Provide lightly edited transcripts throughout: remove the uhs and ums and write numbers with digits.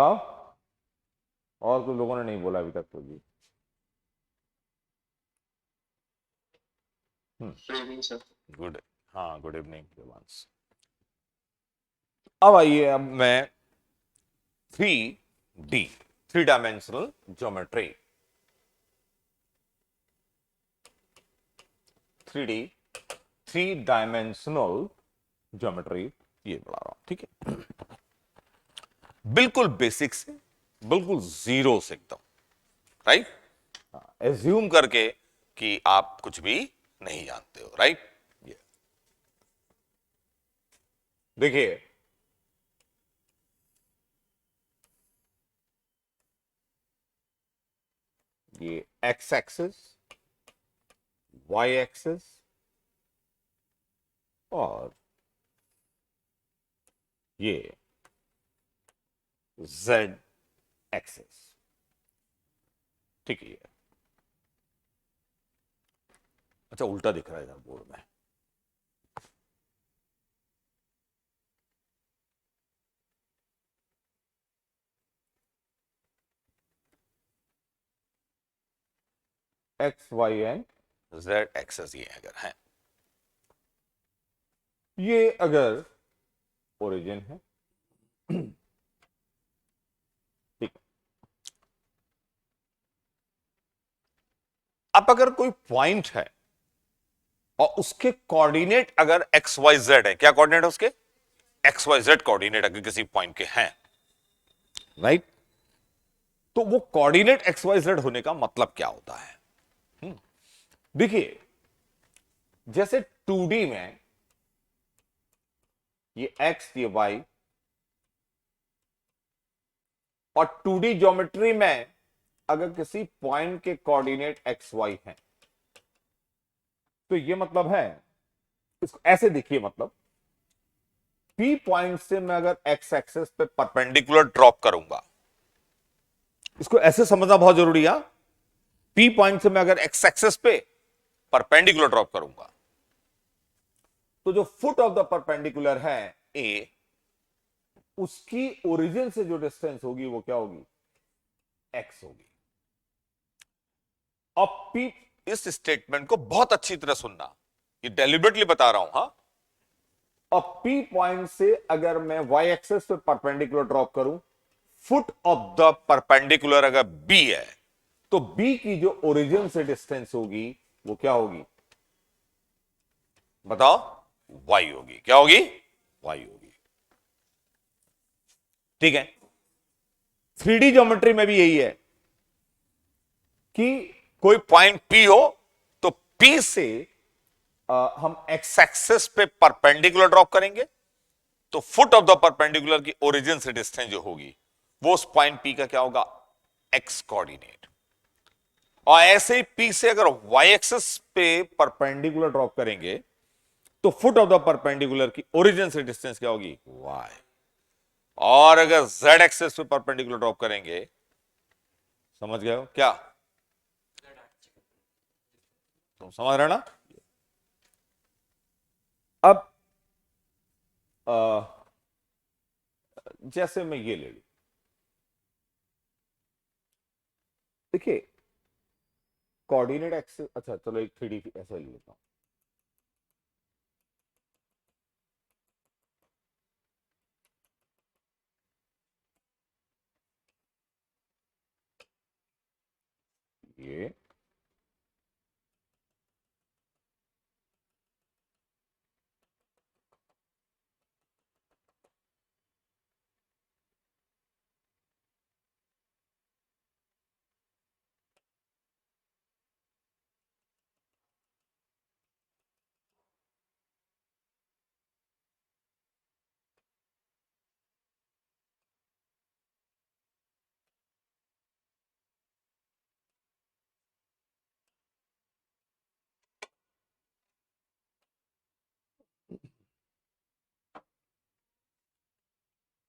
बताओ। और कुछ लोगों ने नहीं बोला अभी तक तो जी। Good evening sir. गुड। हाँ, गुड इवनिंग देवांश। अब आइए, अब मैं 3D, three dimensional geometry, 3D, three dimensional geometry ये पढ़ा रहा हूं, ठीक है। बिल्कुल बेसिक से, बिल्कुल जीरो से एकदम, राइट। एज्यूम करके कि आप कुछ भी नहीं जानते हो, राइट। ये देखिए, ये एक्स एक्सिस, वाई एक्सिस और ये जेड एक्सिस, ठीक है। अच्छा, उल्टा दिख रहा है इधर बोर्ड में। X y and z axes ये अगर है, ये अगर ओरिजिन है, ठीक। अब अगर कोई पॉइंट है और उसके कोऑर्डिनेट अगर एक्स वाई जेड है, क्या कोऑर्डिनेट है उसके? एक्स वाई जेड कोऑर्डिनेट अगर किसी पॉइंट के हैं, राइट, तो वो कोऑर्डिनेट एक्स वाई जेड होने का मतलब क्या होता है? देखिए, जैसे 2D में ये एक्स ये वाई, और 2D ज्योमेट्री में अगर किसी पॉइंट के कोऑर्डिनेट एक्स वाई हैं, तो ये मतलब है, इसको ऐसे देखिए, मतलब P पॉइंट से मैं अगर एक्स एक्सेस पे परपेंडिकुलर ड्रॉप करूंगा, इसको ऐसे समझना बहुत जरूरी है। P पॉइंट से मैं अगर एक्स एक्सेस पे परपेंडिकुलर ड्रॉप करूंगा, तो जो फुट ऑफ द परपेंडिकुलर है ए, उसकी ओरिजिन से जो डिस्टेंस होगी वो क्या होगी? एक्स होगी। अब P, इस स्टेटमेंट को बहुत अच्छी तरह सुनना, ये डेलिबरेटली बता रहा हूं, हां। अब P पॉइंट से अगर मैं y एक्सेस पे परपेंडिकुलर ड्रॉप करूं, फुट ऑफ द परपेंडिकुलर अगर B है, तो B की जो ओरिजिन से डिस्टेंस होगी वो क्या होगी? बताओ। y होगी। क्या होगी? y होगी, ठीक है। 3D ज्योमेट्री में भी यही है कि कोई पॉइंट P हो, तो P से हम एक्स एक्सेस पे परपेंडिकुलर ड्रॉप करेंगे, तो फुट ऑफ द परपेंडिकुलर की ओरिजिन से डिस्टेंस जो होगी वो उस पॉइंट P का क्या होगा? X coordinate. और ऐसे ही P से अगर y एक्सेस पे परपेंडिकुलर ड्रॉप करेंगे, तो फुट ऑफ द परपेंडिकुलर की ओरिजिन से डिस्टेंस क्या होगी? y। और अगर z एक्सेस पे परपेंडिकुलर ड्रॉप करेंगे, समझ गए हो क्या? तुम समझ रहे हो ना? अब जैसे मैं ये ले लू, देखिए कोऑर्डिनेट एक्सिस, अच्छा चलो एक 3D ऐसे ले लेता हूं। ये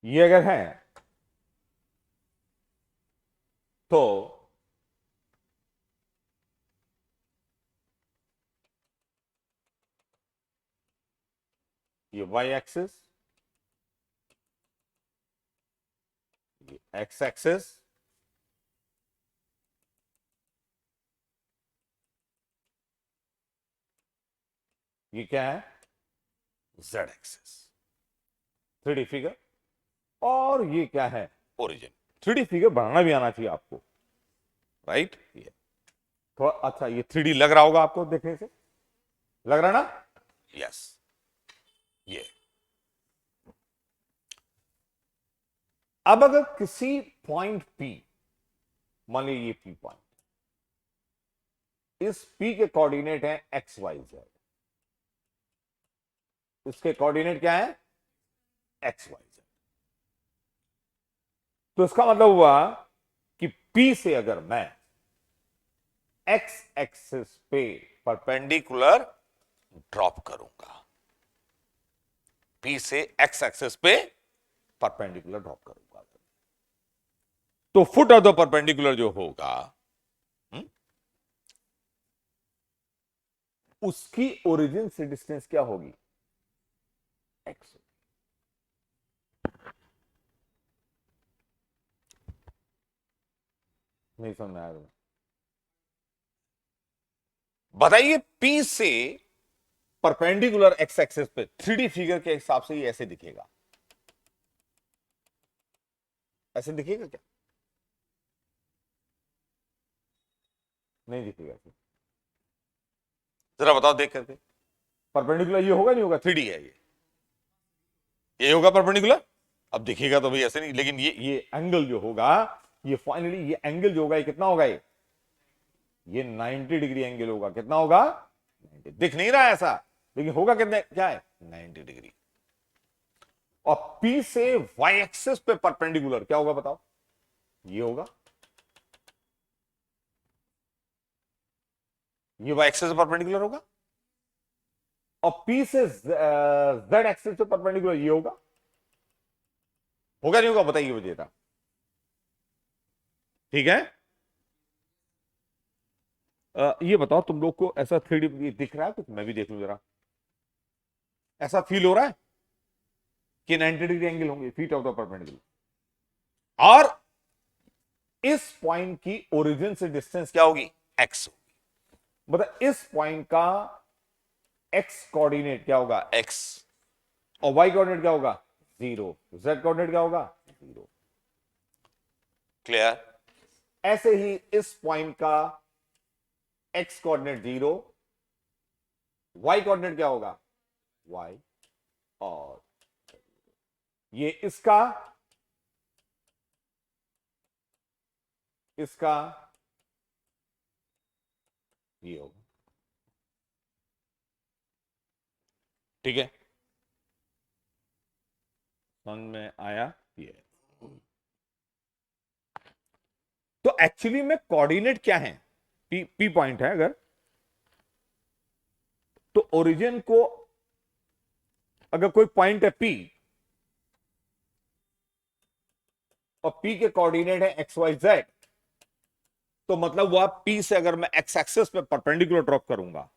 ये अगर है तो ये y एक्सिस, ये एक्स एक्सिस, ये क्या है, जेड एक्सिस, 3D फिगर, और ये क्या है, ओरिजिन। 3D फिगर बनाना भी आना चाहिए आपको, राइट। ये थोड़ा अच्छा, ये 3D लग रहा होगा आपको देखने से, लग रहा ना, यस। ये अब अगर किसी पॉइंट P, मान लीजिए ये P पॉइंट, इस P के कोऑर्डिनेट है एक्स वाई जेड, इसके कोऑर्डिनेट क्या है, एक्स वाई जेड। तो इसका मतलब हुआ कि P से अगर मैं एक्स एक्सिस पे परपेंडिकुलर ड्रॉप करूंगा, P से एक्स एक्सिस पे परपेंडिकुलर ड्रॉप करूंगा, तो फुट ऑफ द परपेंडिकुलर जो होगा, उसकी ओरिजिन से डिस्टेंस क्या होगी, एक्स। नहीं समझ में आया तुम्हें? बताइए, P से परपेंडिकुलर एक्स एक्सिस पे 3D फिगर के हिसाब से ये ऐसे दिखेगा, ऐसे दिखेगा क्या, नहीं दिखेगा। जरा बताओ देख करके, परपेंडिकुलर ये होगा नहीं होगा, 3D है ये होगा परपेंडिकुलर। अब दिखेगा तो भाई ऐसे नहीं, लेकिन ये एंगल जो होगा, ये फाइनली ये एंगल जो होगा, ये कितना होगा, ये 90 डिग्री एंगल होगा। कितना होगा, 90। दिख नहीं रहा है ऐसा, लेकिन होगा कितने, क्या है, 90 डिग्री। और P से वाई एक्सिस पे परपेंडिकुलर क्या होगा बताओ, ये होगा, ये वाई एक्सिस पे परपेंडिकुलर होगा। और P से जेड एक्सिस पे परपेंडिकुलर ये होगा, नहीं होगा, बताइए मुझे। ठीक है, ये बताओ तुम लोग को ऐसा 3D दिख रहा है कुछ, मैं भी देख लूं जरा, ऐसा फील हो रहा है कि 90 डिग्री एंगल होंगे फीट ऑफ द परपेंडिकुलर, और इस पॉइंट की ओरिजिन से डिस्टेंस क्या होगी, एक्स होगी। मतलब इस पॉइंट का एक्स कोऑर्डिनेट क्या होगा, एक्स, और वाई कोऑर्डिनेट क्या होगा, 0, जेड कोऑर्डिनेट क्या होगा, 0। क्लियर। ऐसे ही इस पॉइंट का एक्स कोऑर्डिनेट 0, वाई कोऑर्डिनेट क्या होगा, वाई, और ये इसका ये होगा। ठीक है, समझ में आया ये। तो एक्चुअली में कोऑर्डिनेट क्या है, पी पॉइंट है अगर, तो ओरिजिन को अगर कोई पॉइंट है पी, और पी के कोऑर्डिनेट है एक्स वाई जेड, तो मतलब वह पी से अगर मैं एक्स एक्सिस पे परपेंडिकुलर ड्रॉप करूंगा,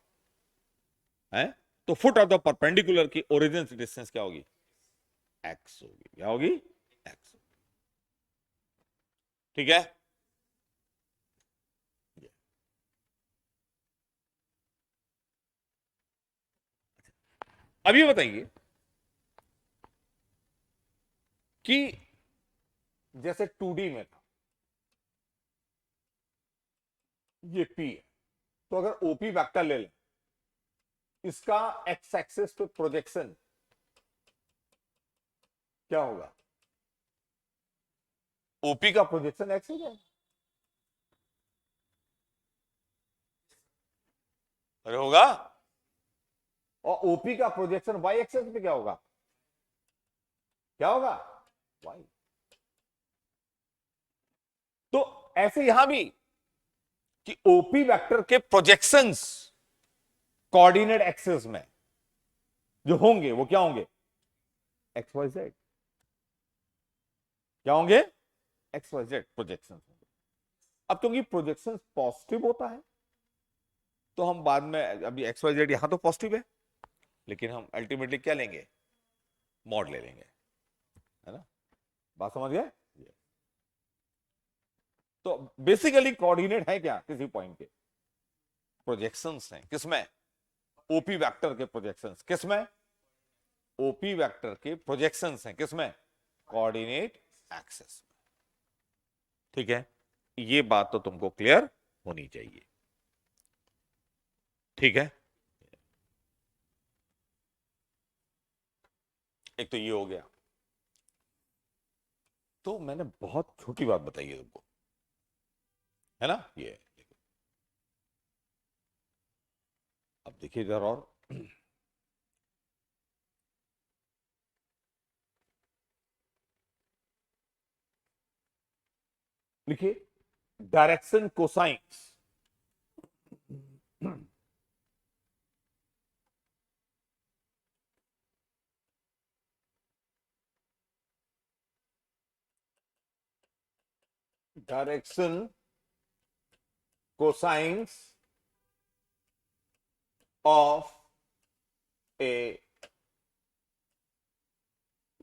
है, तो फुट ऑफ द परपेंडिकुलर की ओरिजिन से डिस्टेंस क्या होगी, एक्स होगी। क्या होगी, एक्स। ठीक है, अब ये बताइए कि जैसे 2D में था, ये P है, तो अगर OP वेक्टर ले लें, इसका एक्स एक्सिस पे प्रोजेक्शन क्या होगा, OP का प्रोजेक्शन एक्स हो जाएगा, अरे होगा। और OP का प्रोजेक्शन वाई एक्सिस पे क्या होगा, क्या होगा, वाई। तो ऐसे यहां भी कि OP वेक्टर के प्रोजेक्शंस कोऑर्डिनेट एक्सिस में जो होंगे वो क्या होंगे, एक्स वाई जेड। क्या होंगे, एक्स वाई जेड प्रोजेक्शन होंगे। अब क्योंकि प्रोजेक्शन पॉजिटिव होता है, तो हम बाद में, अभी एक्स वाई जेड यहां तो पॉजिटिव है, लेकिन हम अल्टीमेटली क्या लेंगे, मॉड ले लेंगे, है ना। बात समझ गए। तो बेसिकली कोऑर्डिनेट है क्या, किसी पॉइंट के प्रोजेक्शंस हैं, किसमें, ओपी वेक्टर के प्रोजेक्शंस, किसमें, ओपी वेक्टर के प्रोजेक्शंस हैं, किसमें, कोऑर्डिनेट एक्सिस में। ठीक है, ये बात तो तुमको क्लियर होनी चाहिए। ठीक है, एक तो ये हो गया। तो मैंने बहुत छोटी बात बताई है तुमको, है ना, ये अब देखिए इधर और लिखिए, direction cosines, direction cosines of A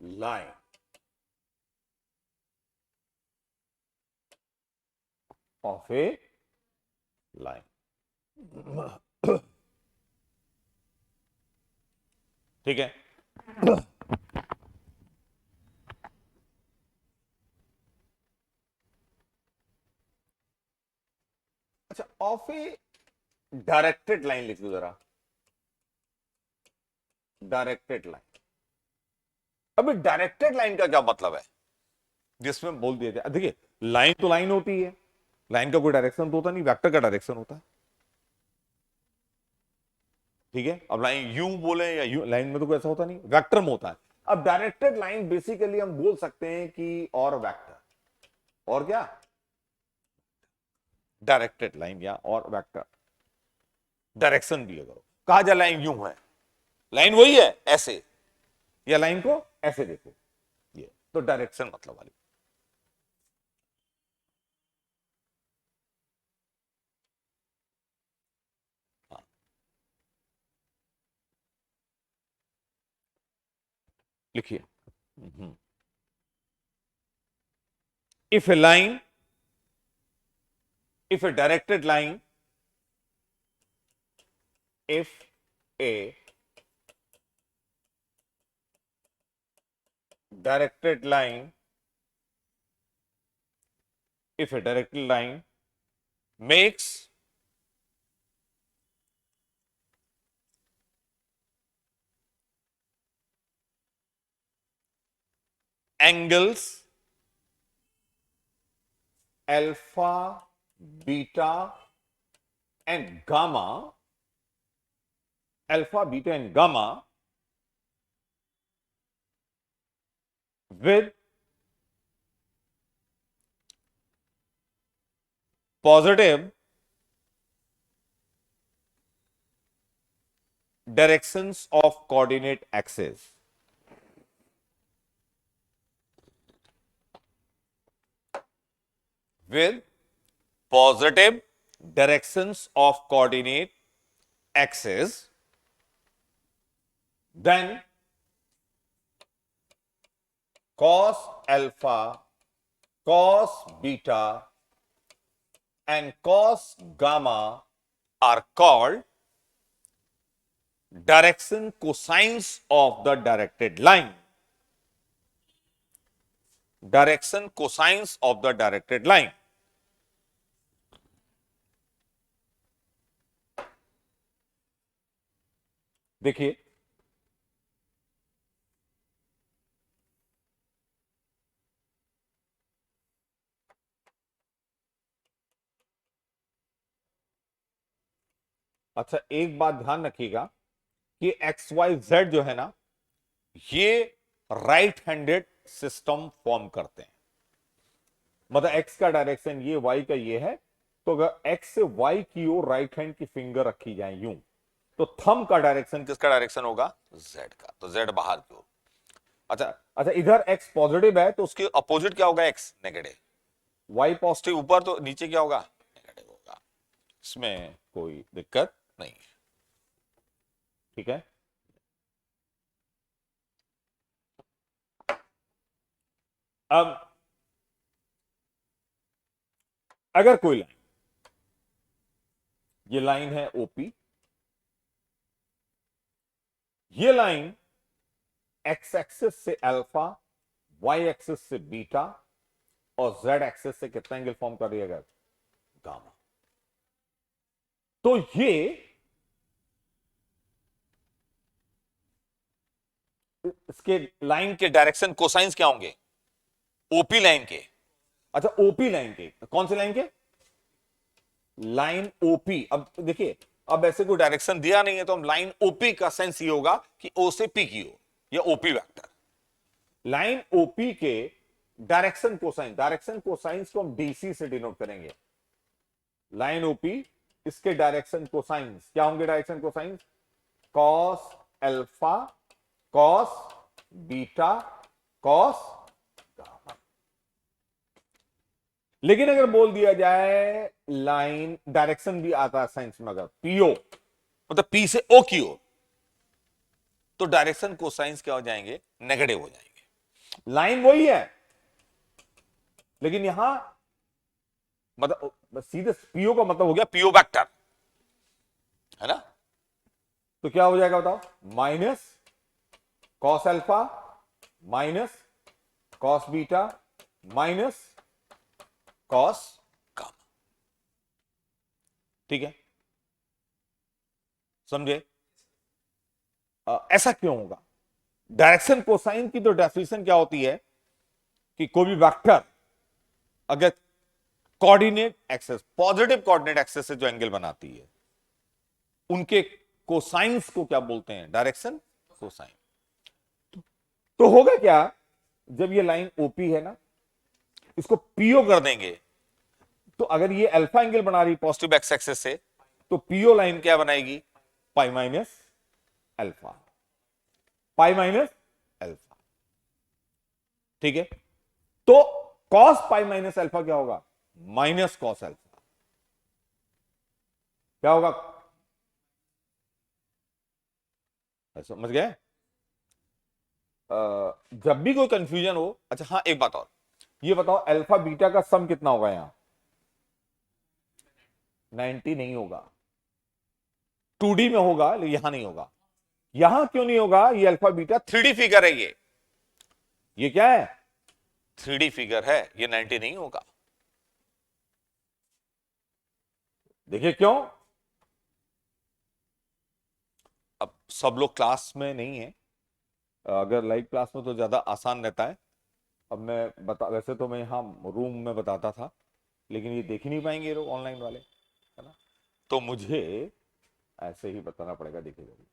line, of A line. ठीक है, अच्छा, ऑफ ए डायरेक्टेड लाइन लिख दो जरा, डायरेक्टेड लाइन। अभी डायरेक्टेड लाइन का क्या मतलब है, जिसमें बोल दिया जाए, देखिए लाइन तो लाइन होती है, लाइन का कोई डायरेक्शन तो होता नहीं, वेक्टर का डायरेक्शन होता है। ठीक है, अब लाइन यू बोले या यू, लाइन में तो कोई ऐसा होता नहीं, वेक्टर में होता है। अब डायरेक्टेड लाइन बेसिकली हम बोल सकते हैं कि और वेक्टर, और क्या, डायरेक्टेड लाइन या और वेक्टर, डायरेक्शन भी अगर कहा जाए लाइन यूं है, लाइन वही है ऐसे, या लाइन को ऐसे देखो, ये तो डायरेक्शन मतलब वाली। हाँ, लिखिए, if A line, if a directed line, if a directed line, if a directed line makes angles alpha, beta and gamma, alpha, beta and gamma with positive directions of coordinate axes, with positive directions of coordinate axes, then cos alpha, cos beta and cos gamma are called direction cosines of the directed line. Direction cosines of the directed line. देखिए, अच्छा एक बात ध्यान रखिएगा कि x y Z जो है ना, ये राइट हैंडेड सिस्टम फॉर्म करते हैं। मतलब एक्स का डायरेक्शन ये, वाई का ये है, तो अगर एक्स से वाई की ओर राइट हैंड की फिंगर रखी जाए यूं, तो थंब का डायरेक्शन किसका डायरेक्शन होगा, जेड का, तो जेड बाहर की ओर। अच्छा अच्छा, इधर एक्स पॉजिटिव है तो उसके अपोजिट क्या होगा, एक्स नेगेटिव, वाई पॉजिटिव ऊपर तो नीचे क्या होगा, नेगेटिव होगा। इसमें कोई दिक्कत नहीं है। ठीक है, अब अगर कोई लाइन, ये लाइन है ओपी, ये लाइन एक्स एक्सिस से अल्फा, वाई एक्सिस से बीटा और जेड एक्सिस से कितना एंगल फॉर्म कर रही है? गामा। तो ये इसके लाइन के डायरेक्शन कोसाइंस क्या होंगे? ओपी लाइन के। अच्छा, ओपी लाइन के, कौन से लाइन के? Line OP. अब देखिए, अब ऐसे कोई डायरेक्शन दिया नहीं है तो हम लाइन ओपी का सेंस ये होगा कि ओ से पी की हो, या ओपी वेक्टर। लाइन ओपी के डायरेक्शन कोसाइंस को हम डीसी से डिनोट करेंगे। लाइन ओपी, इसके डायरेक्शन कोसाइंस क्या होंगे? Direction cosines cos alpha, cos beta, cos gamma. लेकिन अगर बोल दिया जाए लाइन, डायरेक्शन भी आता है साइंस में, अगर पीओ मतलब पी से ओ की ओर, तो डायरेक्शन कोसाइंस क्या हो जाएंगे? नेगेटिव हो जाएंगे। लाइन वही है, लेकिन यहां मतलब सीधे पीओ का मतलब हो गया पीओ वेक्टर, है ना? तो क्या हो जाएगा बताओ? Minus cos alpha minus cos beta minus cos gamma. ठीक है, समझे? ऐसा क्यों होगा? डायरेक्शन कोसाइन की तो डेफिनेशन क्या होती है कि कोई भी वेक्टर अगर coordinate axes, positive coordinate axes से जो एंगल बनाती है, उनके कोसाइंस को क्या बोलते हैं? Direction cosine. तो होगा क्या, जब ये लाइन ओपी है ना, इसको पीओ कर देंगे, तो अगर ये अल्फा एंगल बना रही पॉजिटिव एक्स एक्सेस से, तो पीओ लाइन क्या बनाएगी? Pi minus alpha, pi minus alpha. ठीक है, तो कॉस पाई माइनस अल्फा क्या होगा? Minus cos alpha. क्या होगा? समझ गए? जब भी कोई कंफ्यूजन हो, अच्छा हाँ एक बात और, ये बताओ अल्फा बीटा का सम कितना होगा? यहां 90 नहीं होगा, 2D में होगा, लेकिन यहां नहीं होगा। यहां क्यों नहीं होगा? ये अल्फा बीटा 3D फिगर है, ये क्या है? 3D फिगर है, ये 90 नहीं होगा। देखिए क्यों? अब सब लोग क्लास में नहीं है, अगर लाइव क्लास में तो ज्यादा आसान रहता है। अब मैं बता, वैसे तो मैं यहाँ रूम में बताता था, लेकिन ये देख ही नहीं पाएंगे लोग ऑनलाइन वाले, है ना? तो मुझे ऐसे ही बताना पड़ेगा। देखिए जरूर,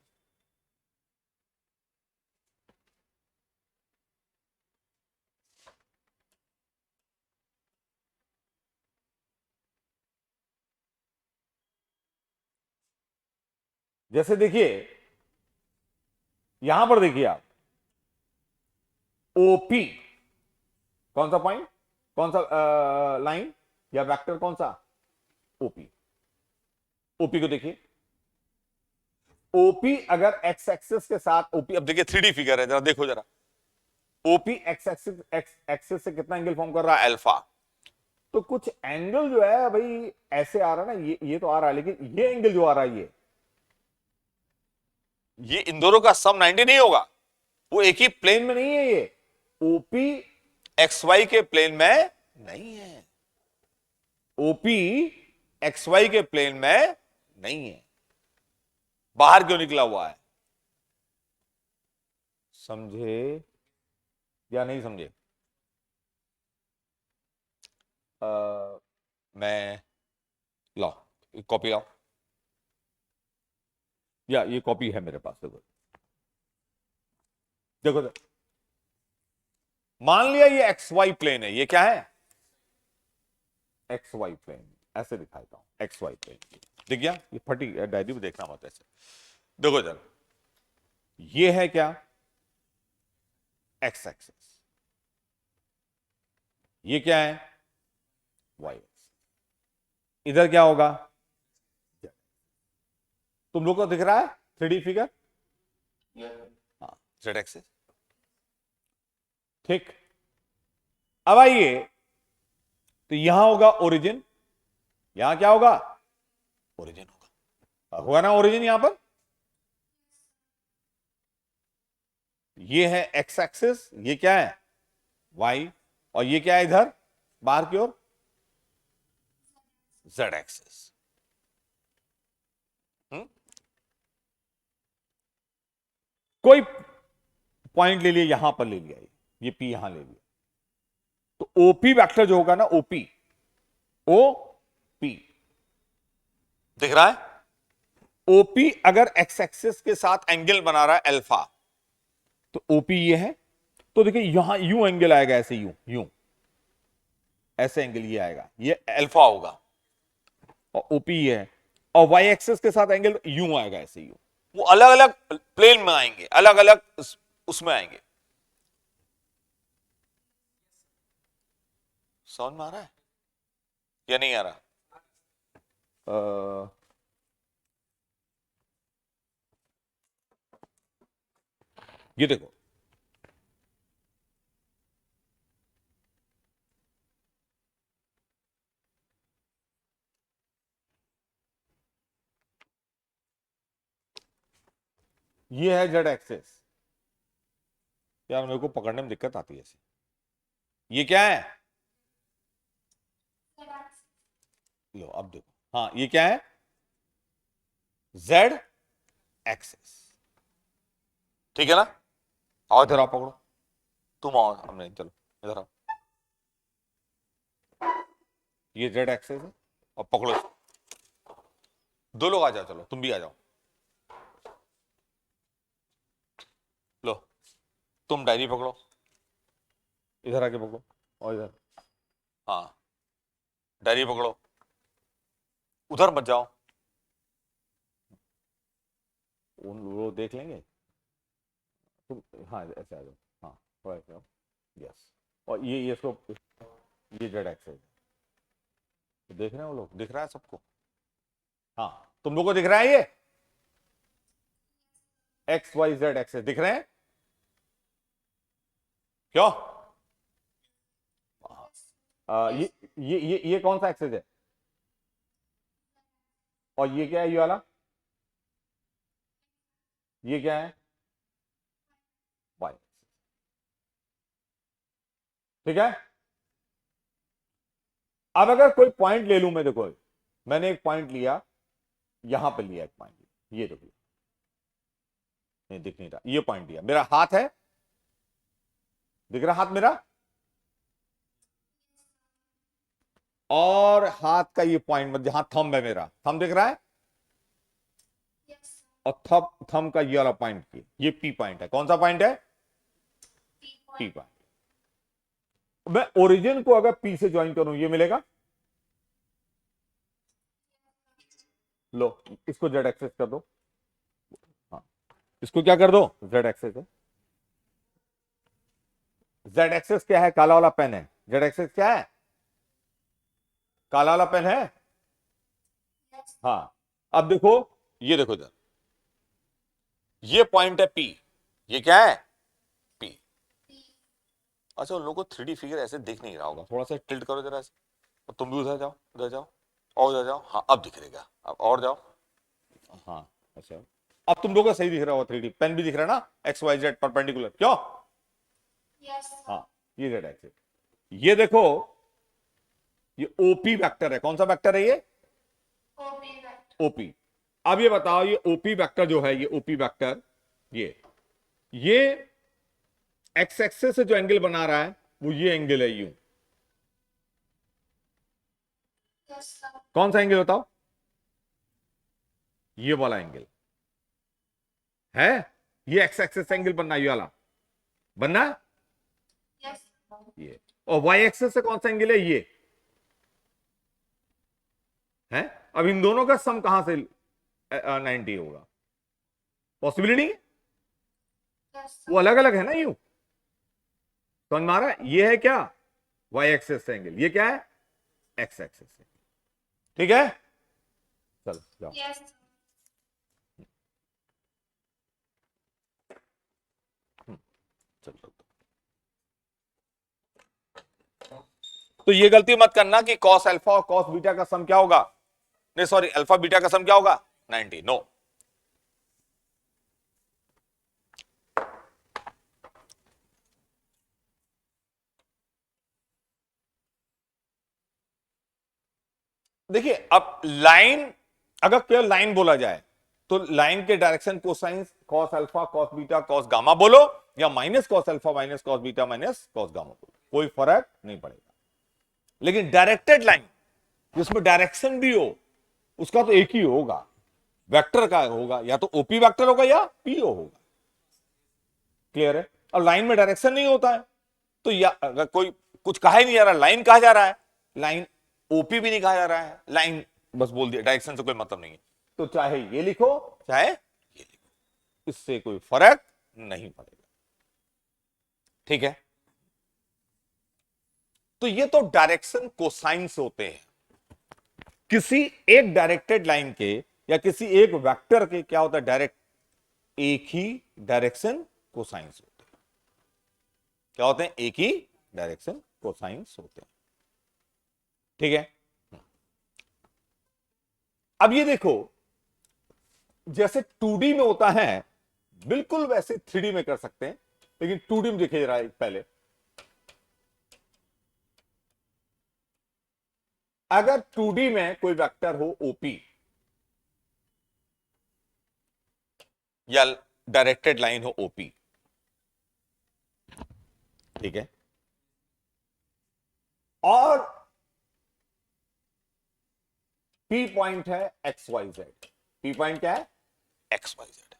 जैसे देखिए यहां पर देखिए आप, ओपी कौन सा पॉइंट, कौन सा लाइन या वेक्टर, कौन सा? ओपी। ओपी को देखिए, ओपी अगर एक्स एक्सिस के साथ, ओपी अब देखिए 3D फिगर है, जरा देखो जरा, OP x axis, x axis से कितना एंगल फॉर्म कर रहा है? अल्फा। तो कुछ एंगल जो है भाई ऐसे आ रहा है ना, ये तो आ रहा है, लेकिन ये एंगल जो आ रहा है, ये इन दोनों का सम 90 नहीं होगा, वो एक ही प्लेन में नहीं है। ये ओपी एक्स वाई के प्लेन में नहीं है, ओपी एक्स वाई के प्लेन में नहीं है, बाहर क्यों निकला हुआ है? समझे या नहीं समझे? मैं लाओ कॉपी लाओ, या ये कॉपी है मेरे पास, देखो देखो, देखो। मान लिया ये एक्स वाई प्लेन है, ये क्या है? एक्स वाई प्लेन, ऐसे दिखाता हूं, एक्स वाई प्लेन। दिख गया? ये फटी डायरी में देखना मत ऐसे, देखो जरा, ये है क्या? X axis. ये क्या है? Y axis. इधर क्या होगा? तुम लोग को दिख रहा है 3D फिगर? हाँ, जेड एक्सिस। ठीक, अब आइए, तो यहां होगा ओरिजिन, यहां क्या होगा? ओरिजिन होगा। होगा ना ओरिजिन यहां पर? ये है एक्स एक्सिस, ये क्या है? वाई। और ये क्या है इधर बाहर की ओर? Z axis. कोई पॉइंट ले लिया, यहां पर ले लिया, ये पी यहां ले लिया, तो ओपी वेक्टर जो होगा ना, ओपी, ओ पी, दिख रहा है? ओपी अगर एक्स एक्सिस के साथ एंगल बना रहा है अल्फा, तो ओपी ये है। तो देखिए यहां यू एंगल आएगा, ऐसे यू यू, ऐसे एंगल ये आएगा, ये अल्फा होगा, और ओपी ये है। और वाई एक्सिस के साथ एंगल यू आएगा, ऐसे यू। वो अलग अलग प्लेन में आएंगे, अलग अलग उसमें आएंगे। समझ में आ रहा है या नहीं आ रहा? ये देखो, ये है जेड एक्सिस। यार मेरे को पकड़ने में दिक्कत आती है ऐसे। ये क्या है? लो अब देखो, हाँ ये क्या है? Z axis. ठीक है ना? आओ इधर, आप पकड़ो, तुम आओ, हमने चलो इधर आओ। ये जेड एक्सिस है, और पकड़ो इसको। दो लोग आ जाओ, चलो तुम भी आ जाओ। लो, तुम डायरी पकड़ो, इधर आके पकड़ो, और इधर, हाँ डायरी पकड़ो, उधर मत जाओ, उन वो देख लेंगे। तुम हाँ ऐसे आ जाओ, हाँ थोड़ा ऐसे आओ, यस। और ये इसको, ये जेड एक्सिस है, देख रहे हो वो लोग? दिख रहा है सबको? हाँ, तुम लोग को दिख रहा है ये एक्स वाई जेड एक्सिस दिख रहे हैं? क्यों? ये कौन सा एक्सिस है? और ये क्या है, ये वाला? ये क्या है? वाई। ठीक है। अब अगर कोई पॉइंट ले लूं मैं, देखो मैंने एक पॉइंट लिया, यहां पे लिया एक पॉइंट, ये देखो, नहीं दिख नहीं रहा, ये पॉइंट लिया, मेरा हाथ है, दिख रहा हाथ मेरा? और हाथ का ये पॉइंट, मतलब जहां थंब है मेरा, थंब दिख रहा है? और थंब का ये वाला पॉइंट, ये पी पॉइंट है। कौन सा पॉइंट है? P point. मैं ओरिजिन को अगर पी से ज्वाइन करूं, ये मिलेगा? लो, इसको जेड एक्सेस कर दो, हाँ इसको क्या कर दो? जेड एक्सेस है। जेड एक्सेस क्या है? काला वाला पेन है। जेड एक्सेस क्या है? काला वाला पेन है। हाँ, अब देखो, ये देखो इधर, ये पॉइंट है पी, ये क्या है? पी। अच्छा, उन लोगों को 3D फिगर ऐसे दिख नहीं रहा होगा, थोड़ा सा टिल्ट करो जरा ऐसे, और तुम भी उधर जाओ, उधर जाओ, और उधर जाओ, हाँ अब दिख रहेगा, अब और जाओ, हाँ अच्छा, अब तुम लोगों को सही दिख रहा होगा, 3D पेन भी दिख रहा है ना, एक्स वाई जेड परपेंडिकुलर, क्यों? हाँ, ये जेड एक्सिस। ये देखो, ये ओपी वेक्टर है। कौन सा वेक्टर है ये? ओपी। अब ये बताओ, ये ओपी वेक्टर जो है, ये ओपी वेक्टर, ये एक्स एक्सिस से जो एंगल बना रहा है, वो ये एंगल है, यू। कौन सा एंगल बताओ? ये वाला एंगल है, ये एक्स एक्सिस एंगल बनना, ये वाला बनना ये। और वाई एक्सिस से कौन सा एंगल है? ये है। अब इन दोनों का सम कहां से 90 होगा? पॉसिबिलिटी नहीं है, वो अलग अलग है ना, यू। समझ में आ रहा है? ये है क्या? Y axis angle. ये क्या है? X axis. ठीक है, चलो जाओ। चलो तो ये गलती मत करना कि कॉस अल्फा और कॉस बीटा का सम क्या होगा, नहीं सॉरी, अल्फा बीटा का सम क्या होगा 90, नो। देखिए अब लाइन, अगर केवल लाइन बोला जाए तो लाइन के direction cosines cos alpha cos beta cos gamma बोलो, या minus cos alpha minus cos beta minus cos gamma बोलो, कोई फर्क नहीं पड़ेगा। लेकिन डायरेक्टेड लाइन जिसमें डायरेक्शन भी हो, उसका तो एक ही होगा, वेक्टर का होगा, या तो ओपी वेक्टर होगा या पीओ होगा। क्लियर है? और लाइन में डायरेक्शन नहीं होता है, तो या अगर कोई कुछ कहा ही नहीं जा रहा, लाइन कहा जा रहा है, लाइन ओपी भी नहीं कहा जा रहा है, लाइन बस बोल दिया, डायरेक्शन से कोई मतलब नहीं है, तो चाहे ये लिखो चाहे ये लिखो, इससे कोई फर्क नहीं पड़ेगा। ठीक है? तो ये तो डायरेक्शन कोसाइंस होते हैं। किसी एक डायरेक्टेड लाइन के या किसी एक वेक्टर के क्या होता है, डायरेक्ट एक ही डायरेक्शन कोसाइंस होते हैं। क्या होते हैं? एक ही डायरेक्शन कोसाइंस होते हैं। ठीक है? अब ये देखो, जैसे 2D में होता है बिल्कुल वैसे 3D में कर सकते हैं, लेकिन 2D में देखिए जरा पहले, अगर 2D में कोई वेक्टर हो ओपी या डायरेक्टेड लाइन हो ओपी, ठीक है, और पी पॉइंट है x y z, P point क्या है? X y Z,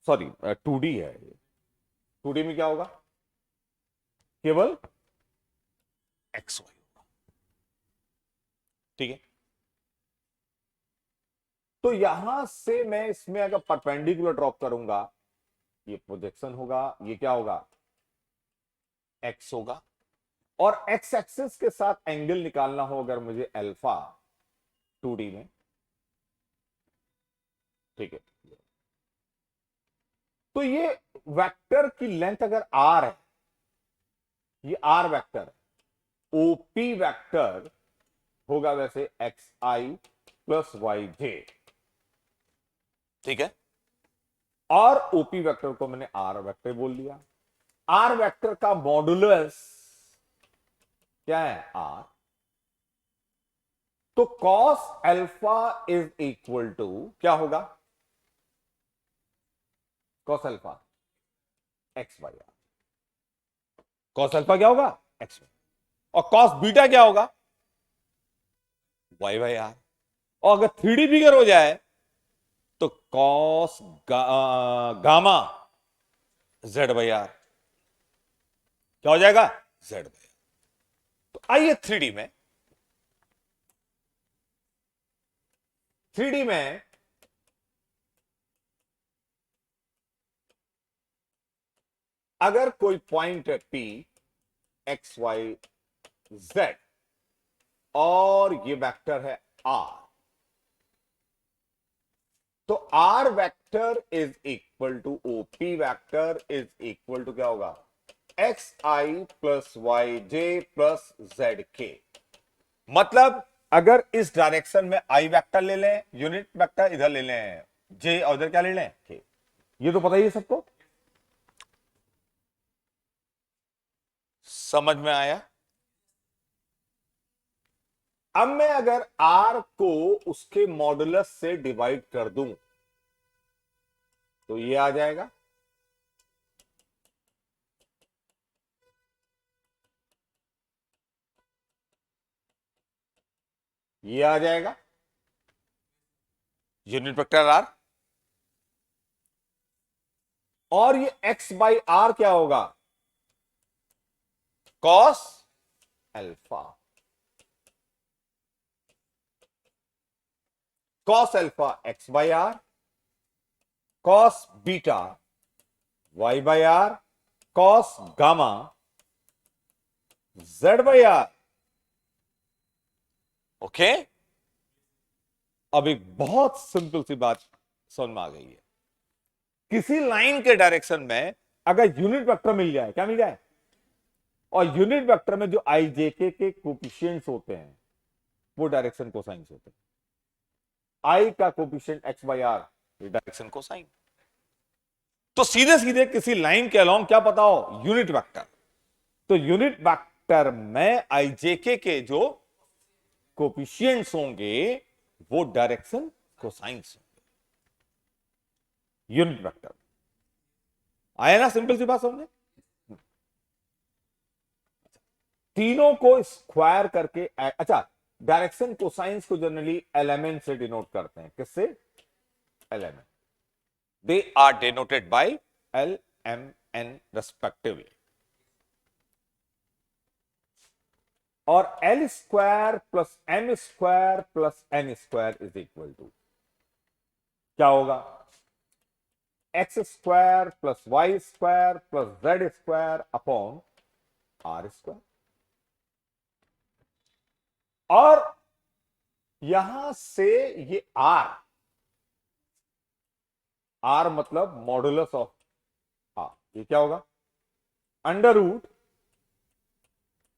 sorry 2D है, 2D में क्या होगा? केवल एक्स वाई होगा। ठीक है? तो यहां से मैं इसमें अगर परपेंडिकुलर ड्रॉप करूंगा, ये प्रोजेक्शन होगा, ये क्या होगा? एक्स होगा। और एक्स एक्सिस के साथ एंगल निकालना हो अगर मुझे अल्फा 2D में, ठीक है, तो ये वेक्टर की लेंथ अगर आर है, ये आर वेक्टर, ओपी वेक्टर होगा वैसे एक्स आई प्लस वाई जे, ठीक है, और ओपी वेक्टर को मैंने आर वेक्टर बोल दिया। आर वेक्टर का मॉडुलस क्या है? आर। तो cos alpha is equal to क्या होगा? Cos alpha x by R. Cos alpha क्या होगा? X by. और कॉस बीटा क्या होगा? Y by R. और अगर 3D फिगर हो जाए तो cos gamma z by R, क्या हो जाएगा? Z by R. तो आइए 3D में, 3D में अगर कोई पॉइंट है P एक्स वाई जेड और ये वेक्टर है R, तो R vector is equal to OP vector is equal to क्या होगा? X i plus y j plus z k. मतलब अगर इस डायरेक्शन में आई वेक्टर ले लें, यूनिट वेक्टर इधर ले लें जे, और इधर क्या ले लें के, ये तो पता ही है सबको। समझ में आया? अब मैं अगर आर को उसके मॉडुलस से डिवाइड कर दूं तो ये आ जाएगा, ये आ जाएगा यूनिट वेक्टर आर। और ये एक्स बाई आर क्या होगा? Cos alpha. Cos alpha x by R, cos beta y by R, cos gamma z by R. Okay? अब एक बहुत सिंपल सी बात समझ में आ गई है। किसी लाइन के डायरेक्शन में अगर यूनिट वेक्टर मिल जाए, क्या मिल जाए? और यूनिट वेक्टर में जो आई जे के कोफिशिएंट्स होते हैं वो डायरेक्शन कोसाइंस होते हैं। आई का कोफिशिएंट एक्स बाई आर, ये डायरेक्शन कोसाइन। तो सीधे सीधे किसी लाइन के अलोंग क्या पता हो, यूनिट वेक्टर। तो यूनिट वेक्टर में आई जे के जो कोफिशिएंट्स होंगे वो डायरेक्शन कोसाइंस होंगे, यूनिट वेक्टर। आया ना सिंपल सी बात समझे। तीनों को स्क्वायर करके, अच्छा डायरेक्शन कोसाइंस को जनरली एलिमेंट से डिनोट करते हैं, किससे, element. They are denoted by L M N respectively. और L square plus M square plus N square is equal to क्या होगा, X square plus Y square plus Z square upon R square. और यहां से ये are मतलब modulus of are, ये क्या होगा, under root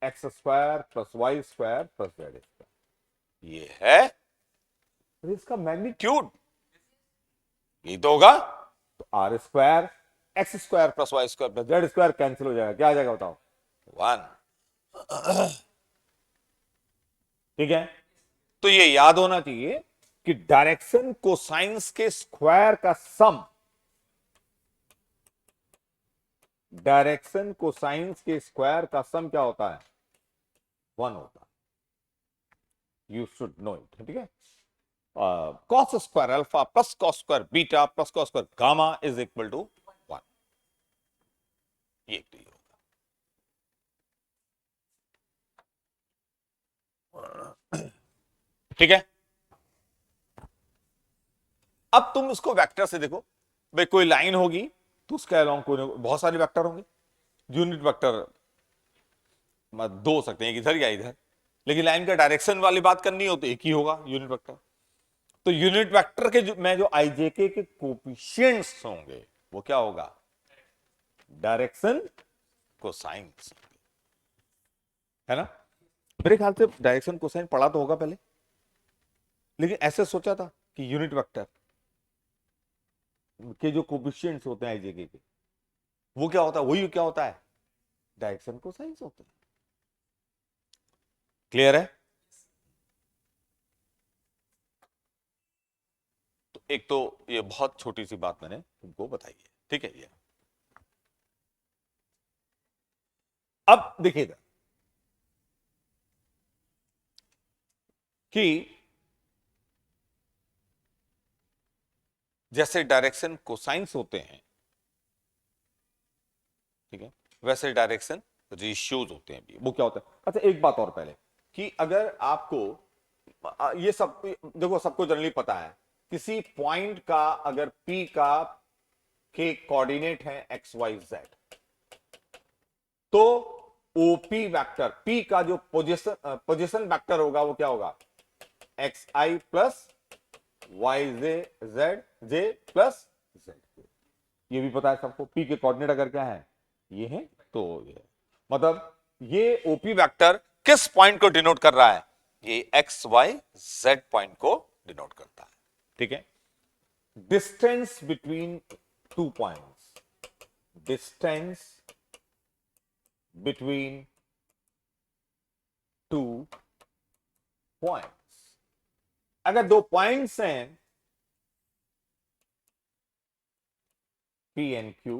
x square plus Y square plus Z square. ये है इसका मैग्नीट्यूड, ये तो होगा। तो R square x square plus Y square plus Z square cancel हो जाएगा, क्या आ जाएगा बताओ, 1। ठीक है। तो ये याद होना चाहिए कि डायरेक्शन कोसाइंस के स्क्वायर का सम, डायरेक्शन कोसाइंस के स्क्वायर का सम क्या होता है, 1 होता है। You should know it. ठीक है। Cos square alpha plus cos square beta plus cos square gamma is equal to 1। ये होगा। ठीक है। अब तुम इसको वेक्टर से देखो, भाई कोई लाइन होगी तो उसके अलोंग कोई बहुत सारे वेक्टर होंगे। यूनिट वेक्टर दो हो सकते हैं, एक इधर या इधर, लेकिन लाइन का डायरेक्शन वाली बात करनी हो तो एक ही होगा यूनिट वेक्टर। तो यूनिट वेक्टर के में जो आईजेके के कोफिशिएंट्स होंगे वो क्या होगा, डायरेक्शन कोसाइंस, है ना। मेरे ख्याल से डायरेक्शन कोसाइन पढ़ा तो होगा पहले, लेकिन ऐसे सोचा था कि यूनिट वेक्टर के जो कोफिशिएंट्स होते हैं आईजेके के वो क्या होता है, वही क्या होता है, डायरेक्शन कोसाइंस होते हैं। क्लियर है। तो एक तो ये बहुत छोटी सी बात मैंने तुमको बताई है, ठीक है। ये अब देखिएगा कि जैसे डायरेक्शन कोसाइंस होते हैं, ठीक है, वैसे डायरेक्शन रेशियोज होते हैं भी। वो क्या होता है, अच्छा एक बात और पहले, कि अगर आपको ये सब देखो, सबको जनरली पता है किसी पॉइंट का अगर P का के कोऑर्डिनेट है एक्स वाई जेड, तो ओपी वेक्टर P का जो पोजीशन वेक्टर होगा वो क्या होगा, x i plus y J Z J plus Z. ये भी पता है सबको, P के कोऑर्डिनेट अगर क्या है, ये है, तो ये मतलब ये ओपी वेक्टर किस पॉइंट को डिनोट कर रहा है, ये एक्स वाई जेड पॉइंट को डिनोट करता है। ठीक है। Distance between two points, distance between two points, अगर दो पॉइंट्स हैं P एंड Q,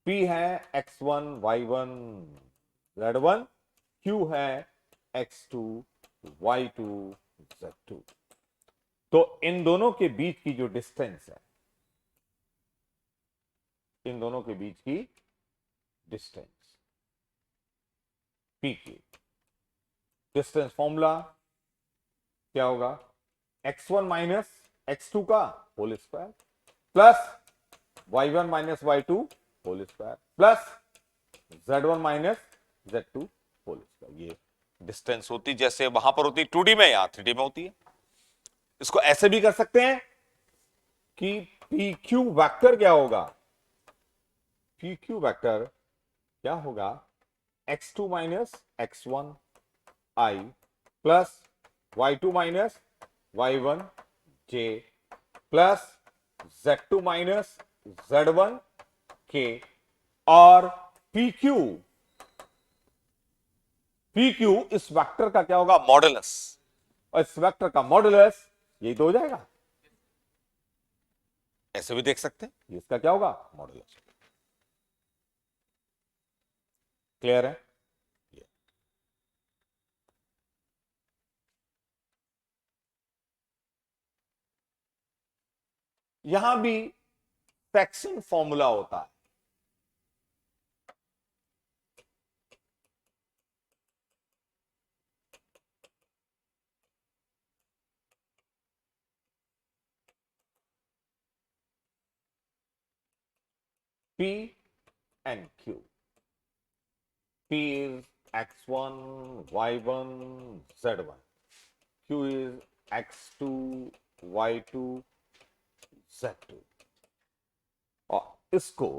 P है x1 y1 z1, Q है x2 y2 z2, तो इन दोनों के बीच की जो डिस्टेंस है, इन दोनों के बीच की डिस्टेंस P की डिस्टेंस फॉर्मूला क्या होगा, x1 माइनस x2 का whole square plus y1 minus y2 whole square plus z1 minus z2 whole square. ये डिस्टेंस होती जैसे वहां पर होती 2D में या 3D में होती है। इसको ऐसे भी कर सकते हैं कि PQ वेक्टर क्या होगा, PQ वेक्टर क्या होगा, x2 minus x1 i plus y2 minus y1 j plus z2 minus z1 k और pq, pq इस वेक्टर का क्या होगा, मॉडुलस, और इस वेक्टर का मॉडुलस ये तो हो जाएगा, ऐसे भी देख सकते हैं, इसका क्या होगा, मॉडुलस। क्लियर है? यहां भी फ्रैक्शन फॉर्मूला होता है, P and Q. P is x1, y1, z1. Q is x2, y2, z2. और इसको